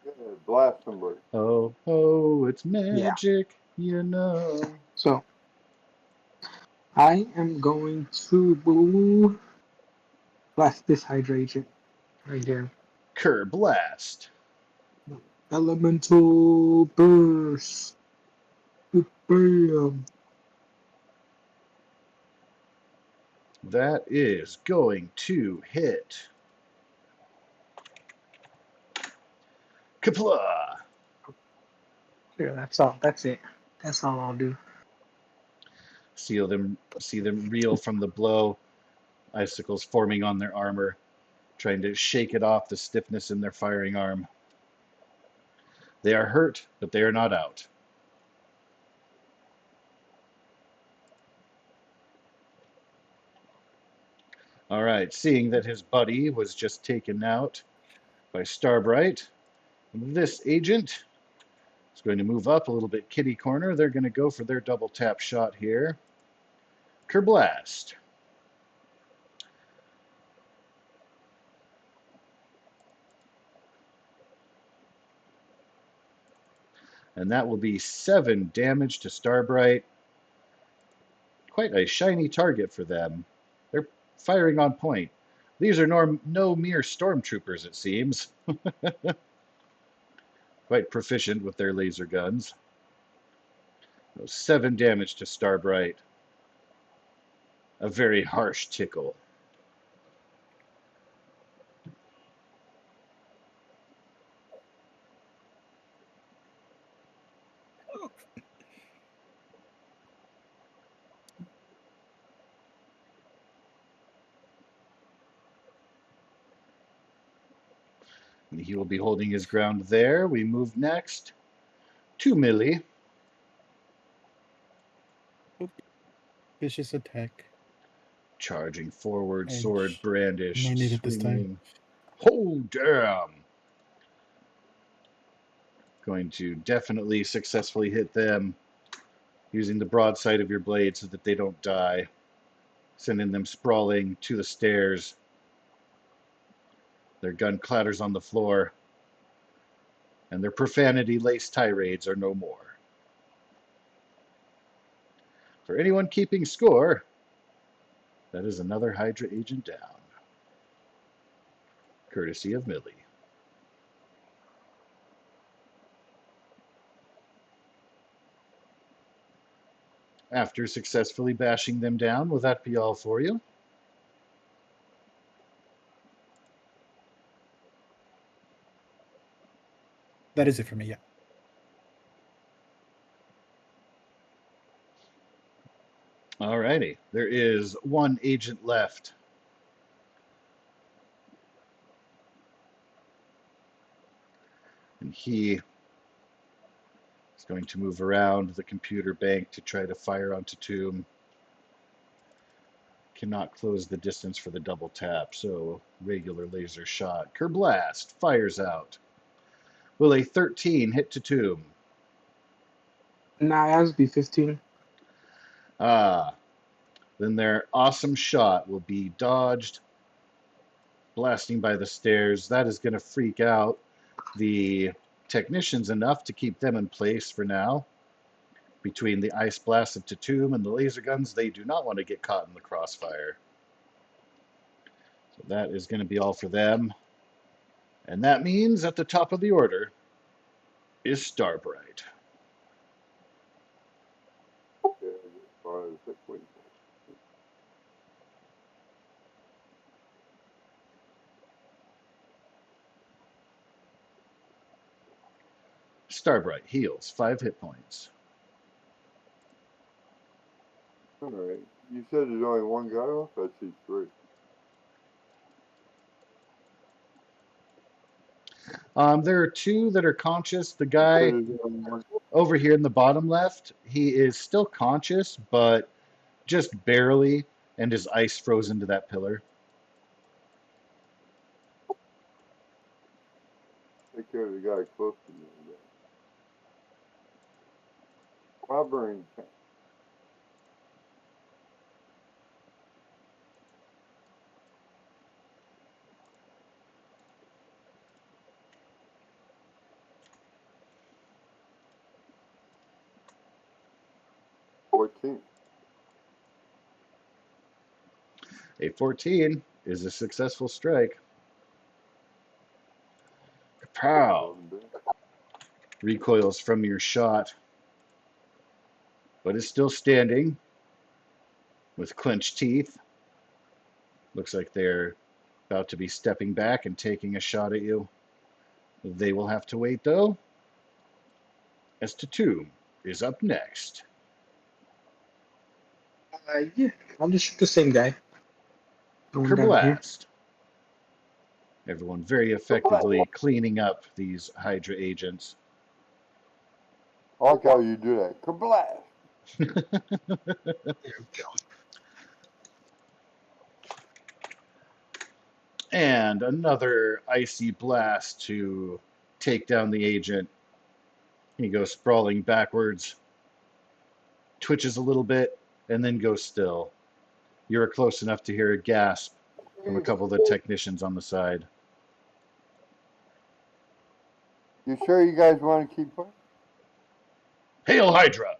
Yeah, blast somebody. Oh, oh, it's Yeah. magic, you know. So I am going to blast this Hydra agent right here. Cur blast. Elemental burst. Bam. That is going to hit. Kapla! Here, that's all. That's it. That's all I'll do. See them reel from the blow. Icicles forming on their armor, trying to shake it off the stiffness in their firing arm. They are hurt, but they are not out. All right, seeing that his buddy was just taken out by Starbright, this agent is going to move up a little bit kitty corner. They're going to go for their double tap shot here. Kerblast. And that will be 7 damage to Starbright. Quite a shiny target for them. They're firing on point. These are no mere stormtroopers, it seems. Quite proficient with their laser guns. 7 damage to Starbright. A very harsh tickle. And he will be holding his ground there. We move next to Millie. Vicious attack. Charging forward, sword Edge. brandish, Might need it this time. swinging. Oh, damn! Going to definitely successfully hit them using the broadside of your blade so that they don't die. Sending them sprawling to the stairs. Their gun clatters on the floor, and their profanity-laced tirades are no more. For anyone keeping score, that is another Hydra agent down. Courtesy of Millie. After successfully bashing them down, will that be all for you? That is it for me, yeah. Alrighty. There is one agent left. And he is going to move around the computer bank to try to fire onto Tomb. Cannot close the distance for the double tap, so regular laser shot. Kerblast fires out. Will a 13 hit to Tomb? Nah, it has to be 15. Ah, then their awesome shot will be dodged, blasting by the stairs. That is going to freak out the technicians enough to keep them in place for now. Between the ice blast of Tatum and the laser guns, they do not want to get caught in the crossfire. So that is going to be all for them. And that means at the top of the order is Starbright. Yeah, as far as hit points. Starbright heals 5 hit points. All right. You said there's only one guy off? I see 3. There are 2 that are conscious. The You said guy, there's only one. Over here in the bottom left, he is still conscious, but just barely, and his ice frozen to that pillar. Take care of the guy close to me. Clobbering Kang. A 14 is a successful strike. Kapow! Recoils from your shot, but is still standing with clenched teeth. Looks like they're about to be stepping back and taking a shot at you. They will have to wait, though, as Tatum is up next. Yeah, I'll just shoot the same guy. Going down here. Kerblast. Everyone very effectively cleaning up these Hydra agents. I like how you do that. Kablash! There we go. And another icy blast to take down the agent. He goes sprawling backwards, twitches a little bit, and then goes still. You're close enough to hear a gasp from a couple of the technicians on the side. You sure you guys want to keep fighting? Hail Hydra!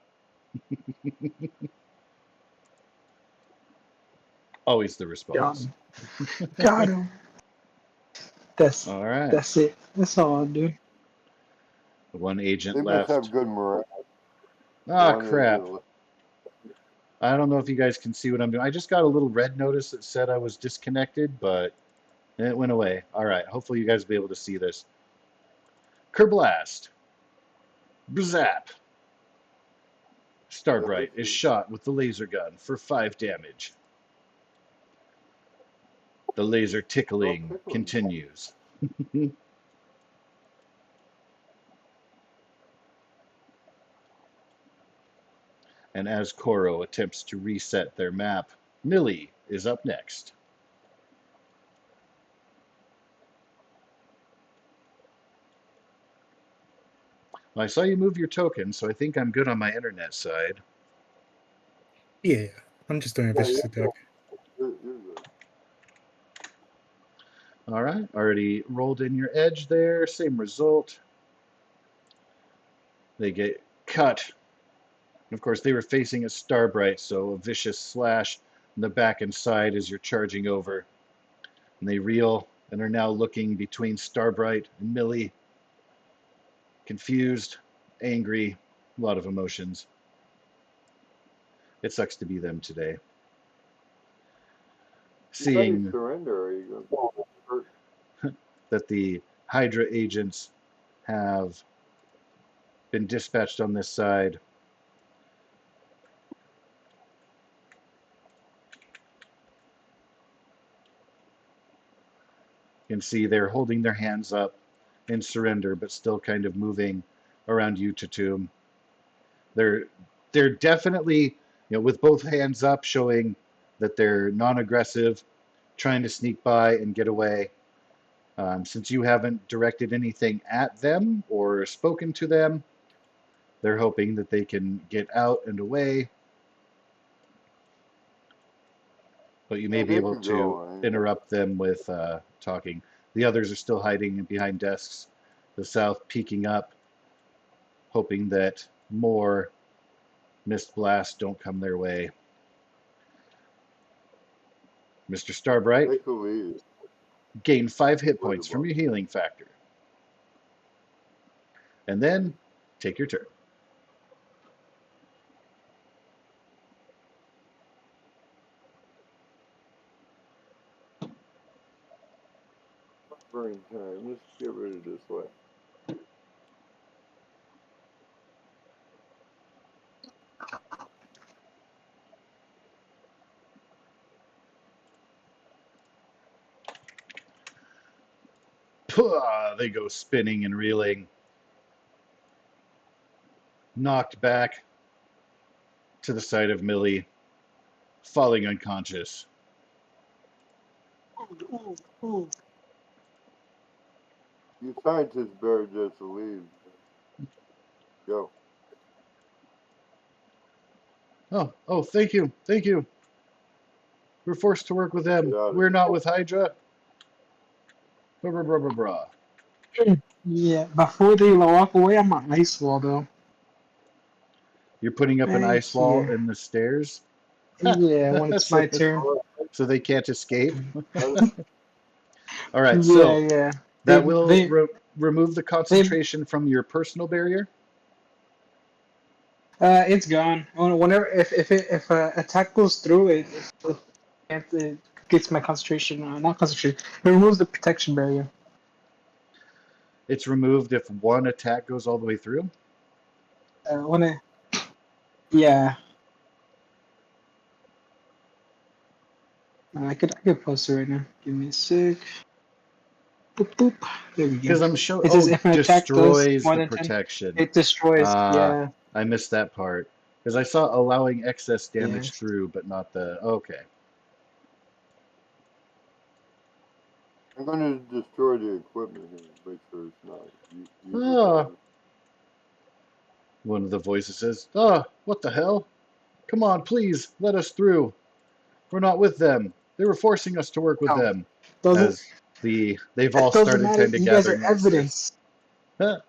Always the Got response. him. Got him. All right. That's it. That's all I'll do. One agent They must have left. good morale. Ah, One crap. agent left. I don't know if you guys can see what I'm doing. I just got a little red notice that said I was disconnected, but it went away. All right. Hopefully you guys will be able to see this. Kerblast. Bzap. Starbright is shot with the laser gun for 5 damage. The laser tickling continues. And as Koro attempts to reset their map, Millie is up next. Well, I saw you move your token, so I think I'm good on my internet side. Yeah, I'm just doing a vicious attack. You're good. All right, already rolled in your edge there, same result. They get cut. Of course, they were facing a Starbright, so a vicious slash in the back and side as you're charging over. And they reel and are now looking between Starbright and Millie. Confused, angry, a lot of emotions. It sucks to be them today. You better Seeing surrender or you're going to hurt. that the Hydra agents have been dispatched on this side, you can see they're holding their hands up in surrender, but still kind of moving around you, Tatum. They're definitely, with both hands up, showing that they're non-aggressive, trying to sneak by and get away. Since you haven't directed anything at them or spoken to them, they're hoping that they can get out and away. But you may be They able could to go. interrupt them with talking. The others are still hiding behind desks. The South peeking up, hoping that more mist blasts don't come their way. Mr. Starbright, They could leave. gain 5 hit Worried points from about your healing factor. And then take your turn. burning time. Let's get rid of this way. Pwah, they go spinning and reeling. knocked back to the side of Millie, falling unconscious. You scientists better just leave. Go. Oh, thank you. We're forced to work with them. Get out of We're here. not with Hydra. Blah, blah, blah, blah, blah. Yeah, before they walk away, I'm on ice wall though. You're putting up an Right ice wall here. in the stairs Yeah, when it's my turn. so they can't escape. Let it- All right, Yeah, so yeah. that will They remove the concentration from your personal barrier. it's gone. Whenever if attack goes through it gets my concentration. Not concentration. It removes the protection barrier. It's removed if one attack goes all the way through. When it yeah. I could post it right now. Give me a sec. Boop boop. There we go. Because I'm sure. It says Oh, if an attack does destroys more the than 10, protection. it destroys. Yeah. I missed that part because I saw allowing excess damage Yes. through, but not the. Okay. I'm going to destroy the equipment here. Make sure it's not Ah, usable. one of the voices says, "Ah, what the hell? Come on, please, let us through. We're not with them. They were forcing us to work with No. them." Doesn't As they've all it doesn't started matter. kind of You guys gathering are on the stairs. evidence.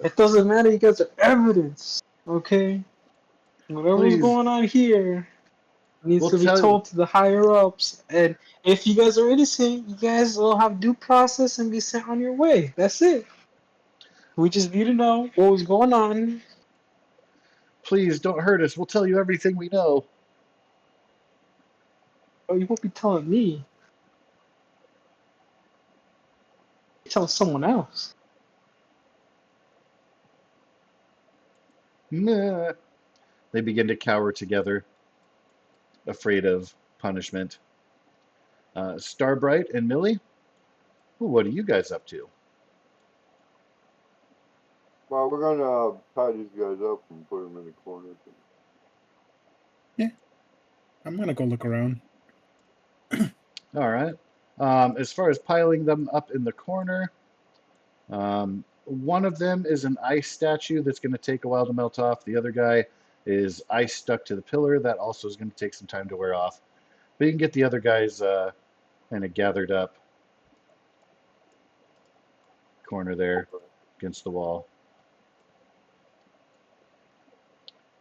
It doesn't matter. You guys are evidence. Okay. Whatever's Please, going on here needs we'll to be tell. told to the higher ups. And if you guys are innocent, you guys will have due process and be sent on your way. That's it. We just need to know what was going on. Please don't hurt us. We'll tell you everything we know. Oh, you won't be telling me. Tell someone else. Nah. They begin to cower together, afraid of punishment. Starbright and Millie, well, what are you guys up to? Well, we're going to tie these guys up and put them in the corner. Yeah, I'm gonna go look around. All right. As far as piling them up in the corner, one of them is an ice statue that's going to take a while to melt off. The other guy is ice stuck to the pillar. That also is going to take some time to wear off. But you can get the other guys kind of gathered up corner there against the wall.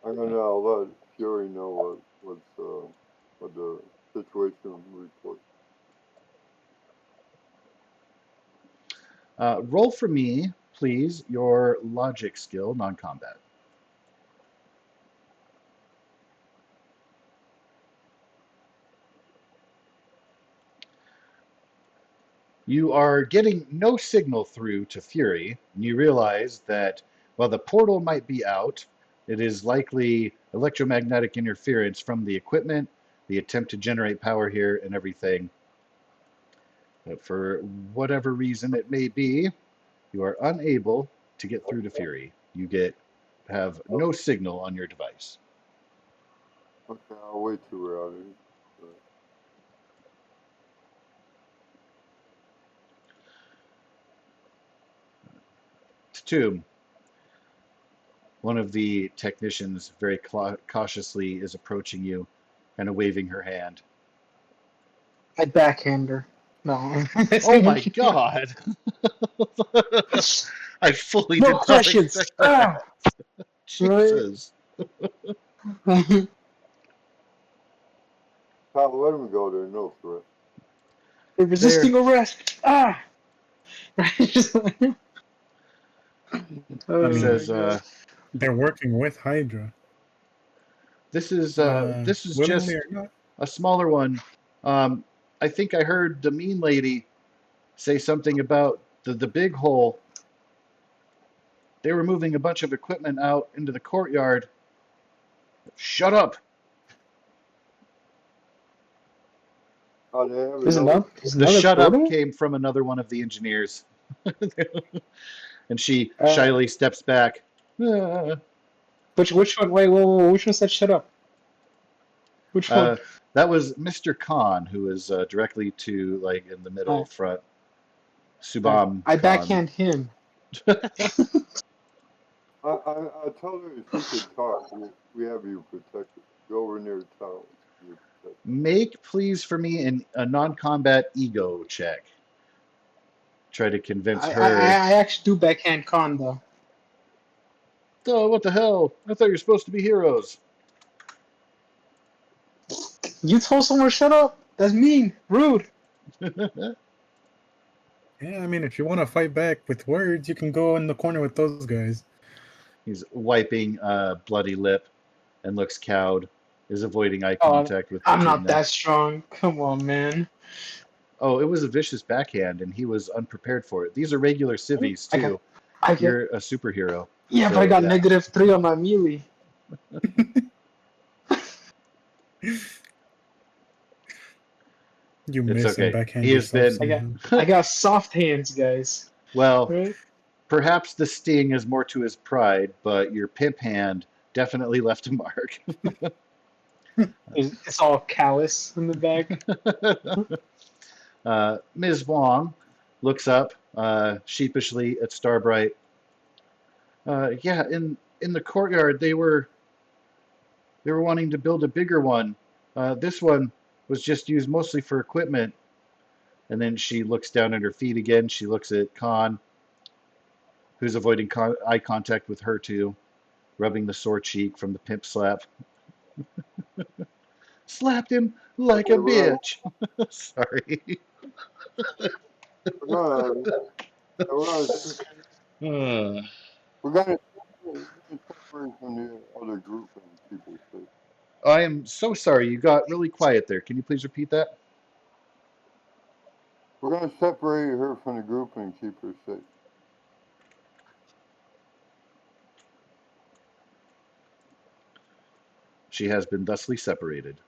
I'm going to let Fury know what the situation report. Roll for me, please, your logic skill, non-combat. You are getting no signal through to Fury, and you realize that while the portal might be out, it is likely electromagnetic interference from the equipment, the attempt to generate power here, and everything. But for whatever reason it may be, you are unable to get through to Fury. You have no signal on your device. Okay, I'll wait till we're out of here. Tatum, one of the technicians very cautiously is approaching you, kind of waving her hand. I backhand her. No. Oh my god! I fully No did not questions. expect Ah, that. right. Jesus. Pal, let him go there, no threat. They're resisting arrest. Ah. I He mean, says, God. they're working with Hydra, this is willingly just or not. a smaller one. I think I heard the mean lady say something about the big hole. They were moving a bunch of equipment out into the courtyard. Shut up! Oh, they have There's another. another. There's The another shut up portal. came from another one of the engineers. And she Uh, shyly steps back. "Ah." which one? Wait, whoa, which one said shut up? Which one? That was Mr. Khan, who is directly to, like, in the middle Alright, front. alright. Subham I Khan. backhand him. I told her if she could talk, we have you protected. Go over near the tower. You're protected. Make, please, for me a non-combat ego check. Try to convince her. I actually do backhand con though. Oh, what the hell? I thought you were supposed to be heroes. You told someone shut up. That's mean, rude. Yeah, I mean, if you want to fight back with words, you can go in the corner with those guys. He's wiping a bloody lip and looks cowed, is avoiding eye Oh, contact with I'm not Katrina. that strong. Come on, man. Oh, it was a vicious backhand, and he was unprepared for it. These are regular civvies, I got, too. I get. You're a superhero. Yeah, but I So, got yeah. -3 on my melee. You It's miss and okay. backhand He has yourself been, somehow. I got soft hands, guys. well, Right? perhaps the sting is more to his pride, but your pimp hand definitely left a mark. It's all callous in the back. Ms. Wong looks up sheepishly at Starbright. Yeah, in the courtyard they were wanting to build a bigger one. This one was just used mostly for equipment. And then she looks down at her feet again. She looks at Khan, who's avoiding eye contact with her too, rubbing the sore cheek from the pimp slap. Slapped him like a Okay, bitch. Sorry. we're gonna we're gonna Uh, we're gonna separate from the other group and keep her safe. I am so sorry. You got really quiet there. Can you please repeat that? We're gonna separate her from the group and keep her safe. She has been thusly separated.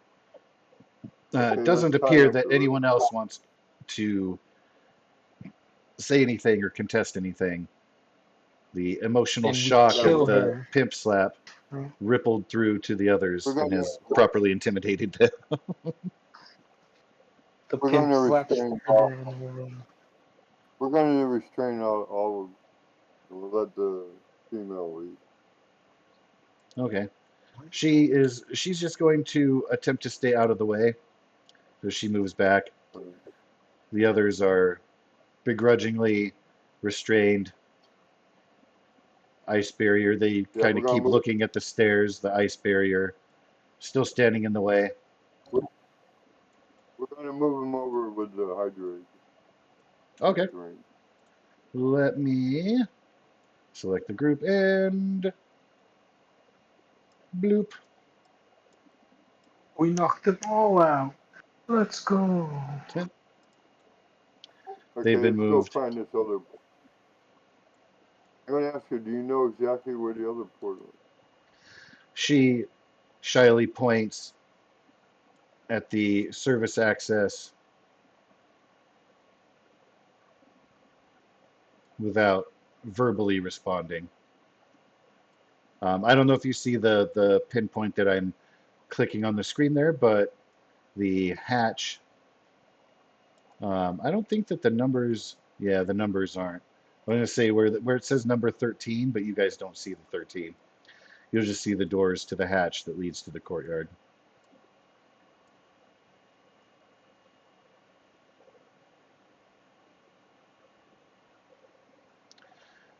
It Okay, let's doesn't tie appear up that the anyone rest. else wants to say anything or contest anything. The emotional And we shock Yeah, of kill the her. pimp slap Right? rippled through to the we're others and gonna has properly intimidated them. The we're pimp gonna slaps restrain murder in the world. we're gonna restrain all of we'll let the female lead. Okay. She's just going to attempt to stay out of the way. So she moves back. The others are begrudgingly restrained. Ice barrier. They Yeah, kind of keep looking at the stairs, the ice barrier, still standing in the way. we're gonna move them over with the hydrate. Okay. Restraint. Let me select the group and bloop. We knocked them all out. Let's go. Okay. Okay, They've been let's go moved. find this other. I'm gonna ask you, do you know exactly where the other portal is? She shyly points at the service access without verbally responding. I don't know if you see the pinpoint that I'm clicking on the screen there, but the hatch, I don't think that the numbers, yeah, the numbers aren't. I'm going to say where it says number 13, but you guys don't see the 13. You'll just see the doors to the hatch that leads to the courtyard.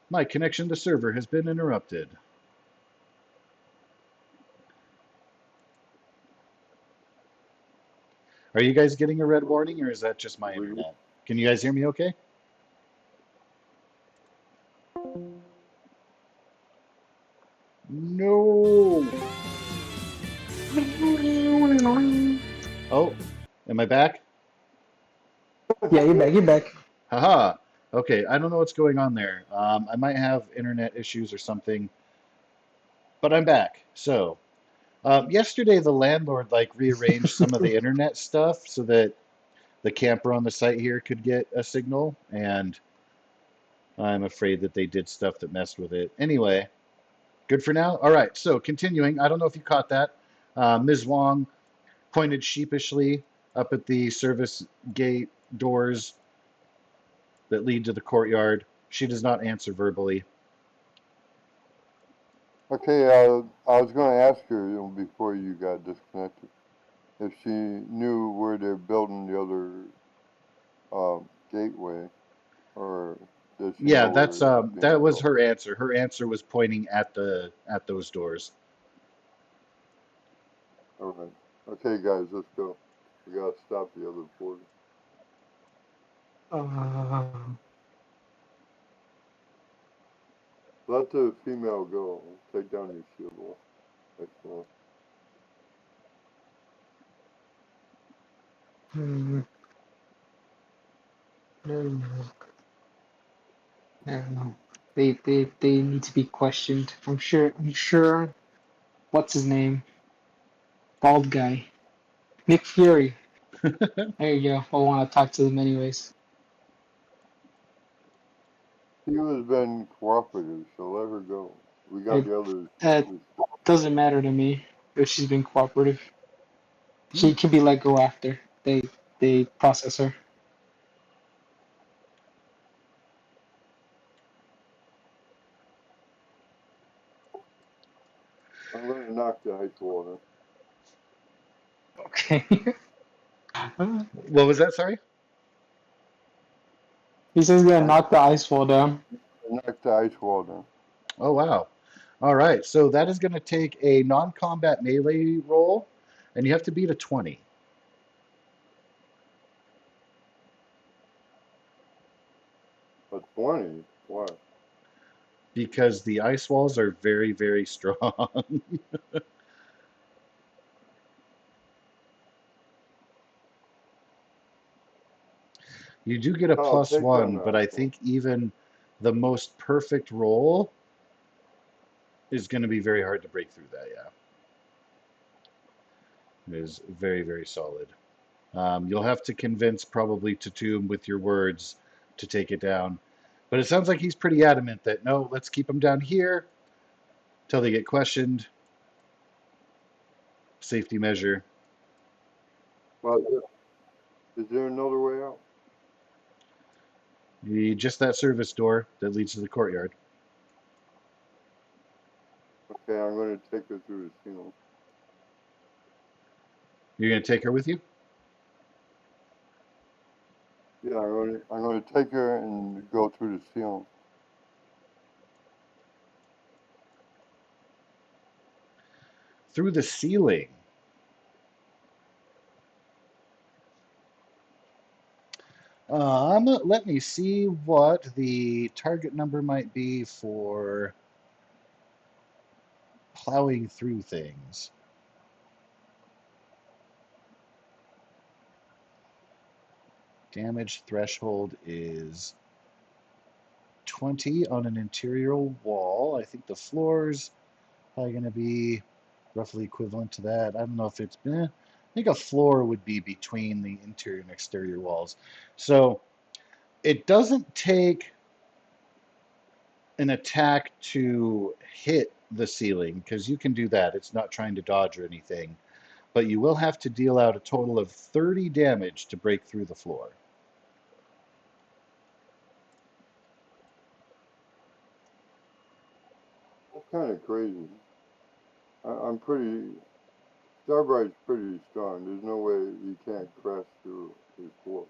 My connection to server has been interrupted. Are you guys getting a red warning, or is that just my internet? Can you guys hear me okay? No. Oh, am I back? Yeah, you're back. You're back. Haha. Okay, I don't know what's going on there. I might have internet issues or something, but I'm back. So, yesterday the landlord like rearranged some of the internet stuff so that the camper on the site here could get a signal, and I'm afraid that they did stuff that messed with it. Anyway, good for now. All right, so continuing. I don't know if you caught that. Ms. Wong pointed sheepishly up at the service gate doors that lead to the courtyard. She does not answer verbally. Okay, I was going to ask her, before you got disconnected, if she knew where they're building the other gateway, or does she Yeah, know where it's that being was built? her answer. Her answer was pointing at those doors. All right. Okay, guys, let's go. We gotta stop the other portal. Uh, Let the female go. Take down your shield wall. Excellent. hmm, I don't know. I don't know. They need to be questioned. I'm sure. I'm sure. What's his name? Bald guy. Nick Fury. There you go. I want to talk to them anyways. She has been cooperative, so let her go. We got It the others. doesn't matter to me if she's been cooperative. Hmm. She can be let go after they process her. I'm gonna knock the ice wall Okay. What was that? Sorry. He says he's gonna down. knock the ice wall down. Knock the ice wall down. Oh wow. All right. So that is going to take a non-combat melee roll, and you have to beat a 20 A 20? Why? because the ice walls are very, very strong. You do get a Oh, plus take down one, the but ice I wall. think even the most perfect roll is going to be very hard to break through that. Yeah, it is very, very solid. You'll have to convince probably Tatum with your words to take it down. But it sounds like he's pretty adamant that no, let's keep them down here till they get questioned. Safety measure. Well, is there another way out? Just that service door that leads to the courtyard. Okay, I'm gonna take her through the ceiling. You're going to take her with you? Yeah, I'm gonna take her and go through the ceiling. Through the ceiling. Let me see what the target number might be for plowing through things. Damage threshold is 20 on an interior wall. I think the floor's probably going to be roughly equivalent to that. I don't know if it's, I think a floor would be between the interior and exterior walls. So it doesn't take an attack to hit the ceiling because you can do that. It's not trying to dodge or anything. But you will have to deal out a total of 30 damage to break through the floor. That's kind of crazy. I'm pretty. Starbright's pretty strong. There's no way he can't crash through his floor.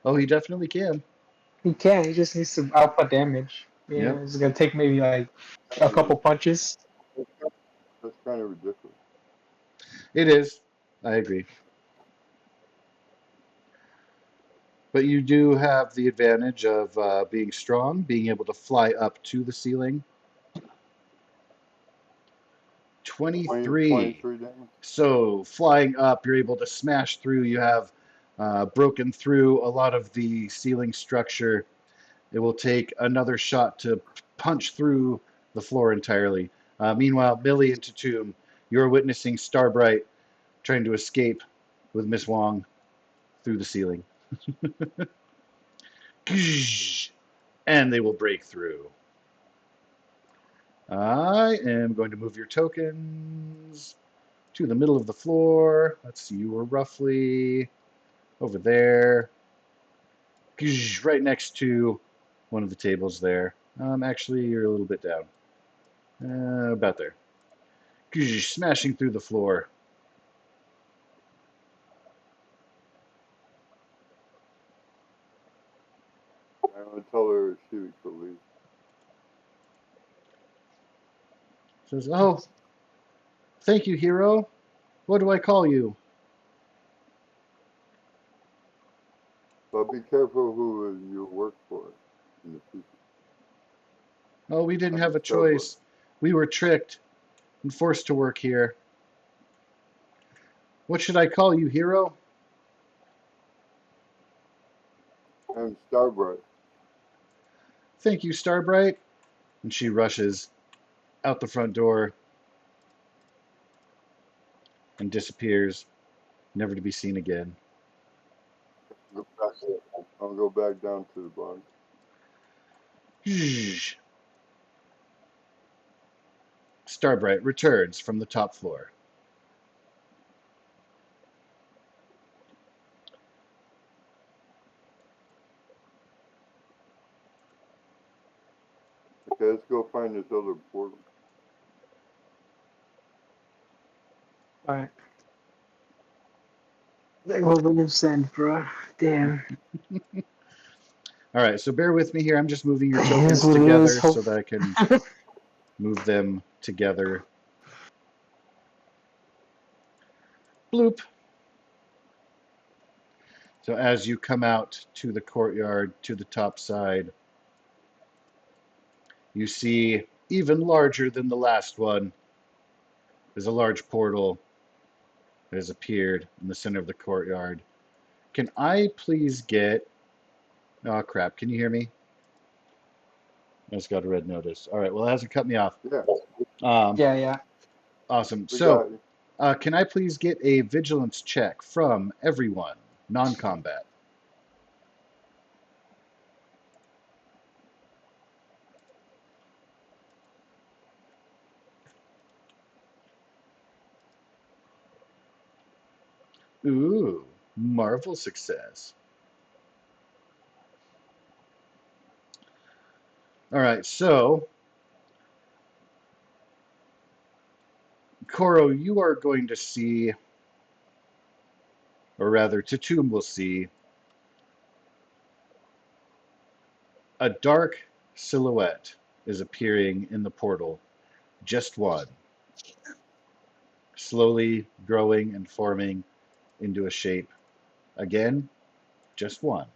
Oh, he definitely can. He can. He just needs to output damage. Yeah, Yep, it's gonna take maybe like a couple punches. That's kind of ridiculous. it is. I agree. But you do have the advantage of being strong, being able to fly up to the ceiling. 23. 23 damage. So flying up, you're able to smash through. You have broken through a lot of the ceiling structure. It will take another shot to punch through the floor entirely. Meanwhile, Millie and Tatum, you're witnessing Starbright trying to escape with Miss Wong through the ceiling. and they will break through. I am going to move your tokens to the middle of the floor. Let's see, you were roughly over there, right next to one of the tables there. Actually, you're a little bit down. About there. Smashing through the floor. I would tell her she could leave. Says, oh, thank you, hero. What do I call you? But be careful who you work for in the future. Oh, we didn't have a Starbucks. choice. We were tricked and forced to work here. What should I call you, hero? I'm Starbright. Thank you, Starbright. And she rushes out the front door and disappears, never to be seen again. I'll go back down to the barn. Starbright returns from the top floor. Okay, let's go find this other portal. Alright. There goes the loose end, bro. Damn. All right, so bear with me here. I'm just moving your It is tokens what it is. together so that I can move them together. Bloop. So as you come out to the courtyard to the top side, you see, even larger than the last one, is a large portal that has appeared in the center of the courtyard. Can I please get... Oh, crap. Can you hear me? I just got a red notice. All right, well, it hasn't cut me off. Yeah, Yeah. Awesome. we So, got you. can I please get a vigilance check from everyone, non-combat? Ooh, marvel success. All right, so Koro, you are going to see, or rather, Tatum will see, a dark silhouette is appearing in the portal. Just one. Slowly growing and forming into a shape. Again, just one.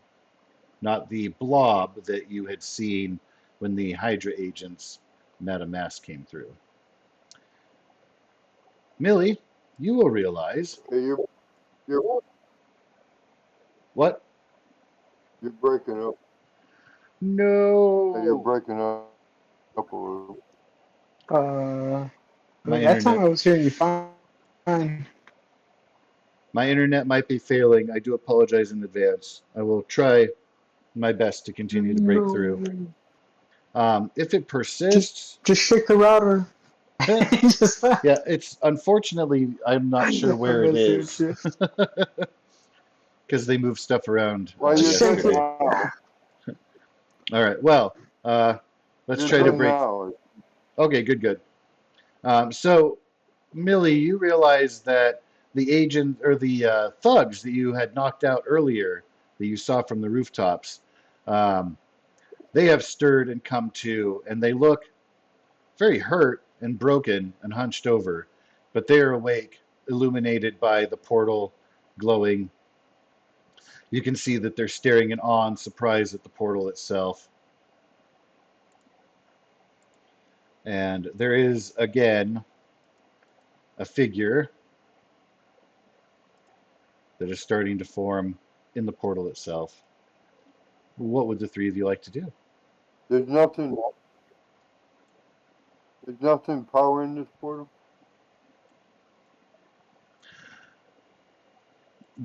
Not the blob that you had seen when the Hydra agents Madame Mask came through. Millie, you will realize. Okay, you're What? breaking up. You're No. breaking up a little. My That time internet I was hearing you fine. my internet might be failing. I do apologize in advance. I will try my best to continue to break through. No. If it persists, Just shake the router. Just yeah, it's unfortunately I'm not sure where it is because they moved stuff around Well, you're Just shake good it. yesterday. now. All right, well, let's You're try to good break. now. Okay, good. So, Millie, you realize that the agent or the thugs that you had knocked out earlier, that you saw from the rooftops, um, they have stirred and come to, and they look very hurt and broken and hunched over, but they are awake, illuminated by the portal glowing. You can see that they're staring in awe and surprise at the portal itself. And there is, again, a figure that is starting to form in the portal itself. What would the three of you like to do? There's nothing. There's nothing powering this portal.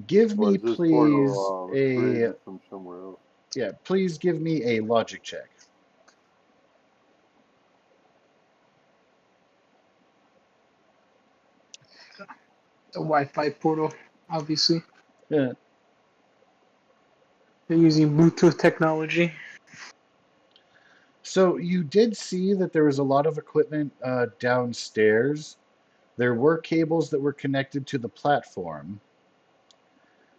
Give Or me, is this please, portal a created from somewhere else? yeah. Please give me a logic check. The Wi-Fi portal, obviously. Yeah. They're using Bluetooth technology. So you did see that there was a lot of equipment downstairs. There were cables that were connected to the platform,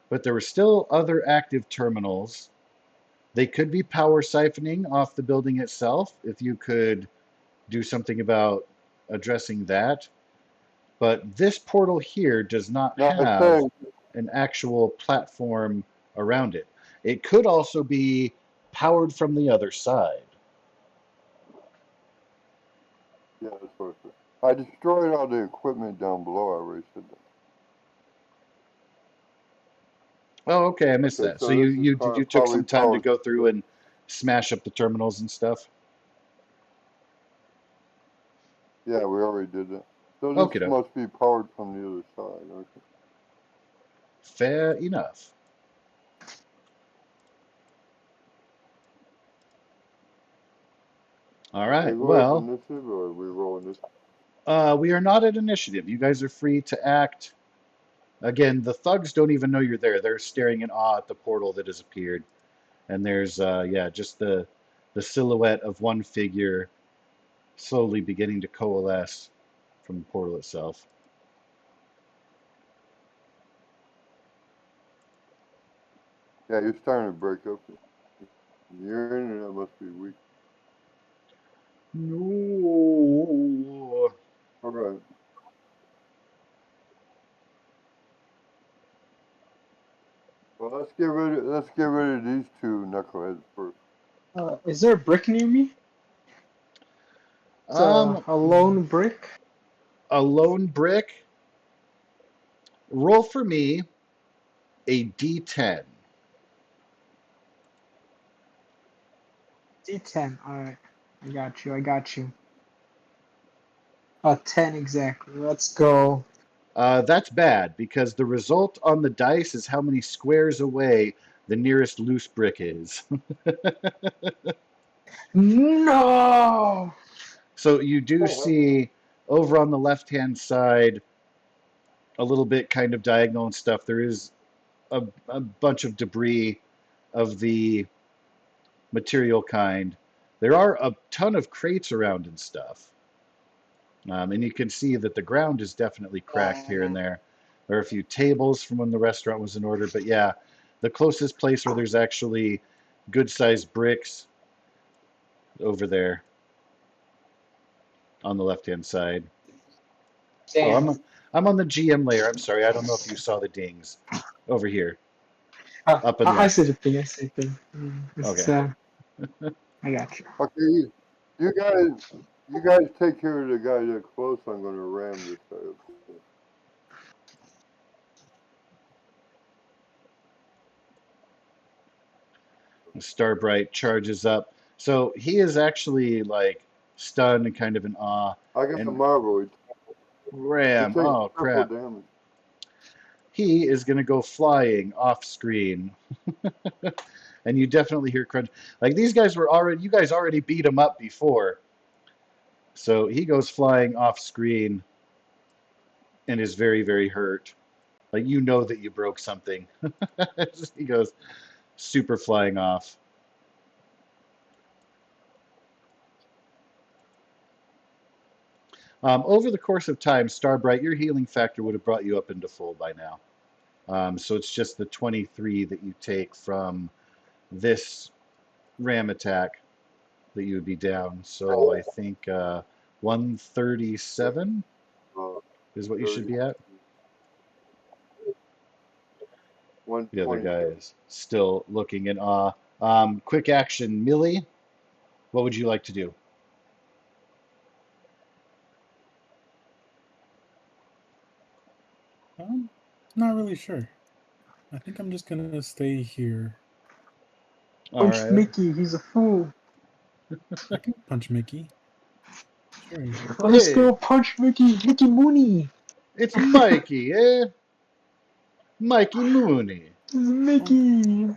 but there were still other active terminals. They could be power siphoning off the building itself if you could do something about addressing that. But this portal here does not No, I'm have saying, an actual platform around it. It could also be powered from the other side. yeah, that's what I said. I destroyed all the equipment down below. I already said that. Oh, okay, I missed Okay, that. So so this is you took probably some time to powered. go through and smash up the terminals and stuff. Yeah, we already did that. So Okay, this must be powered from the other side. Okay. fair enough. All Can I right. go as Well, initiative or are we rolling this? we are not at initiative. You guys are free to act. Again, the thugs don't even know you're there. They're staring in awe at the portal that has appeared. And there's yeah, just the silhouette of one figure slowly beginning to coalesce from the portal itself. Yeah, you're starting to break up. Your internet must be weak. No. All right. Well, let's get rid of these two knuckleheads first. Is there a brick near me? It's Um, a lone brick. a lone brick. Roll for me a D10. D10. All right. I got you. I got you. A 10 exactly. Let's go. That's bad because the result on the dice is how many squares away the nearest loose brick is. No! So you do see over on the left-hand side, a little bit kind of diagonal and stuff, there is a bunch of debris of the material kind. There are a ton of crates around and stuff. And you can see that the ground is definitely cracked here and there. There are a few tables from when the restaurant was in order, but yeah, the closest place where there's actually good-sized bricks over there on the left-hand side. Oh, Damn. I'm on the GM layer. I'm sorry. I don't know if you saw the dings over here, up and I see left. the thing. I see the thing. It's, Okay. I got you. Okay, you guys take care of the guy that's close. I'm gonna ram this guy up. Starbright charges up. So he is actually like stunned and kind of in awe. I got a And marble. He Ram, takes oh triple crap. damage. He is going to go flying off screen. And you definitely hear crunch. Like these guys were already, you guys already beat him up before. So he goes flying off screen and is very, very hurt. Like you know that you broke something. He goes super flying off. Over the course of time, Starbright, your healing factor would have brought you up into full by now. So it's just the 23 that you take from this ram attack that you would be down. So I think 137 Uh, is what you should 30, be at. The other guy 127. is still looking in awe. Quick action, Millie. What would you like to do? I'm not really sure. I think I'm just gonna stay here. All Punch right. Mickey. He's a fool. I can punch Mickey. Sure. Let's Hey, go punch Mickey. Mickey Mooney. it's Mikey, eh? Mikey Mooney. Oh, Mickey.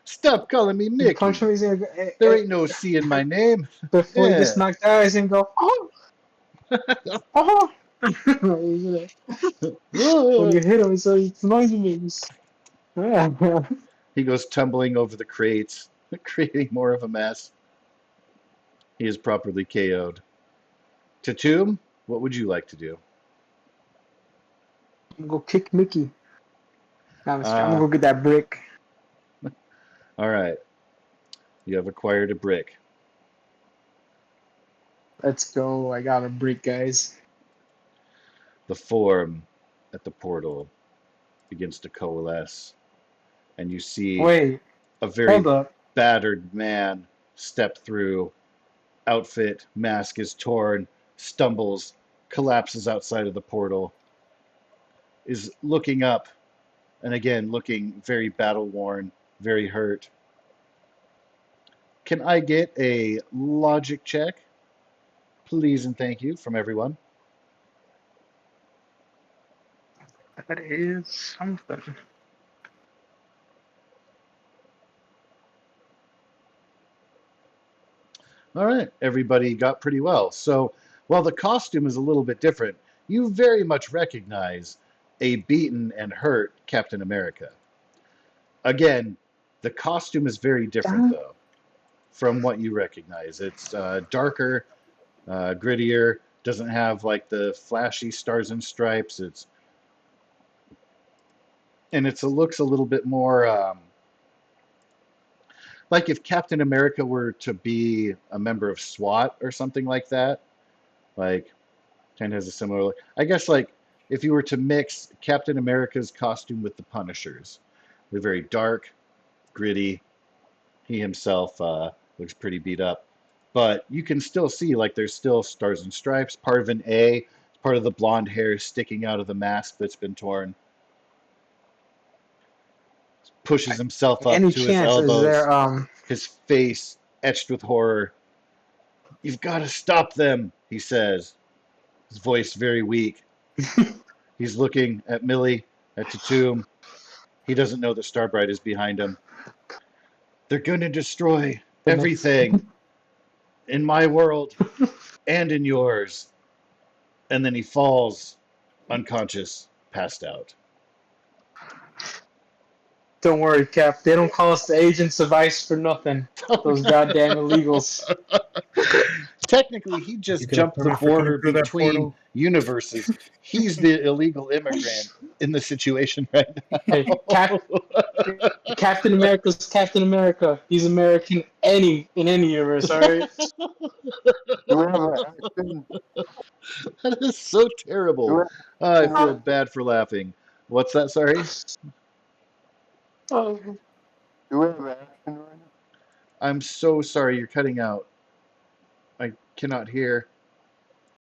Stop calling me You punch him. Mickey. He's gonna go. There ain't no C in my name. Before he gets Yeah. knocked out, he's gonna go. Oh, oh. When you hit him, so it's noisy makes. Yeah. He goes tumbling over the crates, creating more of a mess. He is properly KO'd. Tatum, what would you like to do? I'm gonna go kick Mickey. I'm gonna Uh, go get that brick. all right. You have acquired a brick. Let's go. I got a brick, guys. The form at the portal begins to coalesce, and you see Wait, a very hold up. battered man step through. Outfit, mask is torn, stumbles, collapses outside of the portal, is looking up, and again looking very battle worn, very hurt. Can I get a logic check, please and thank you, from everyone? That is something. All right, everybody got pretty well. So while the costume is a little bit different, you very much recognize a beaten and hurt Captain America. Again, the costume is very different, though, from what you recognize. It's darker, grittier, doesn't have like the flashy stars and stripes. It looks a little bit more like if Captain America were to be a member of SWAT or something like that. Like, kind of has a similar look. I guess like if you were to mix Captain America's costume with the Punisher's, they're very dark, gritty. He himself looks pretty beat up, but you can still see like there's still stars and stripes. Part of an A, part of the blonde hair sticking out of the mask that's been torn. Pushes himself up Any to his chance is elbows, there? his face etched with horror. You've got to stop them, he says, his voice very weak. He's looking at Millie, at Tatum. He doesn't know that Starbright is behind him. They're going to destroy everything in my world and in yours. And then he falls unconscious, passed out. Don't worry, Cap. They don't call us the agents of ICE for nothing. Those goddamn illegals. Technically, he just You could have jumped the permit for coming border through that between portal. universes. He's the illegal immigrant in the situation right Hey, now. Captain America's Captain America. He's American in any universe, alright? Do we have an action? That is so Do terrible. we, I do we feel have, bad for laughing. What's that? Sorry? Oh, do we have an action right now? I'm so sorry. You're cutting out. I cannot hear.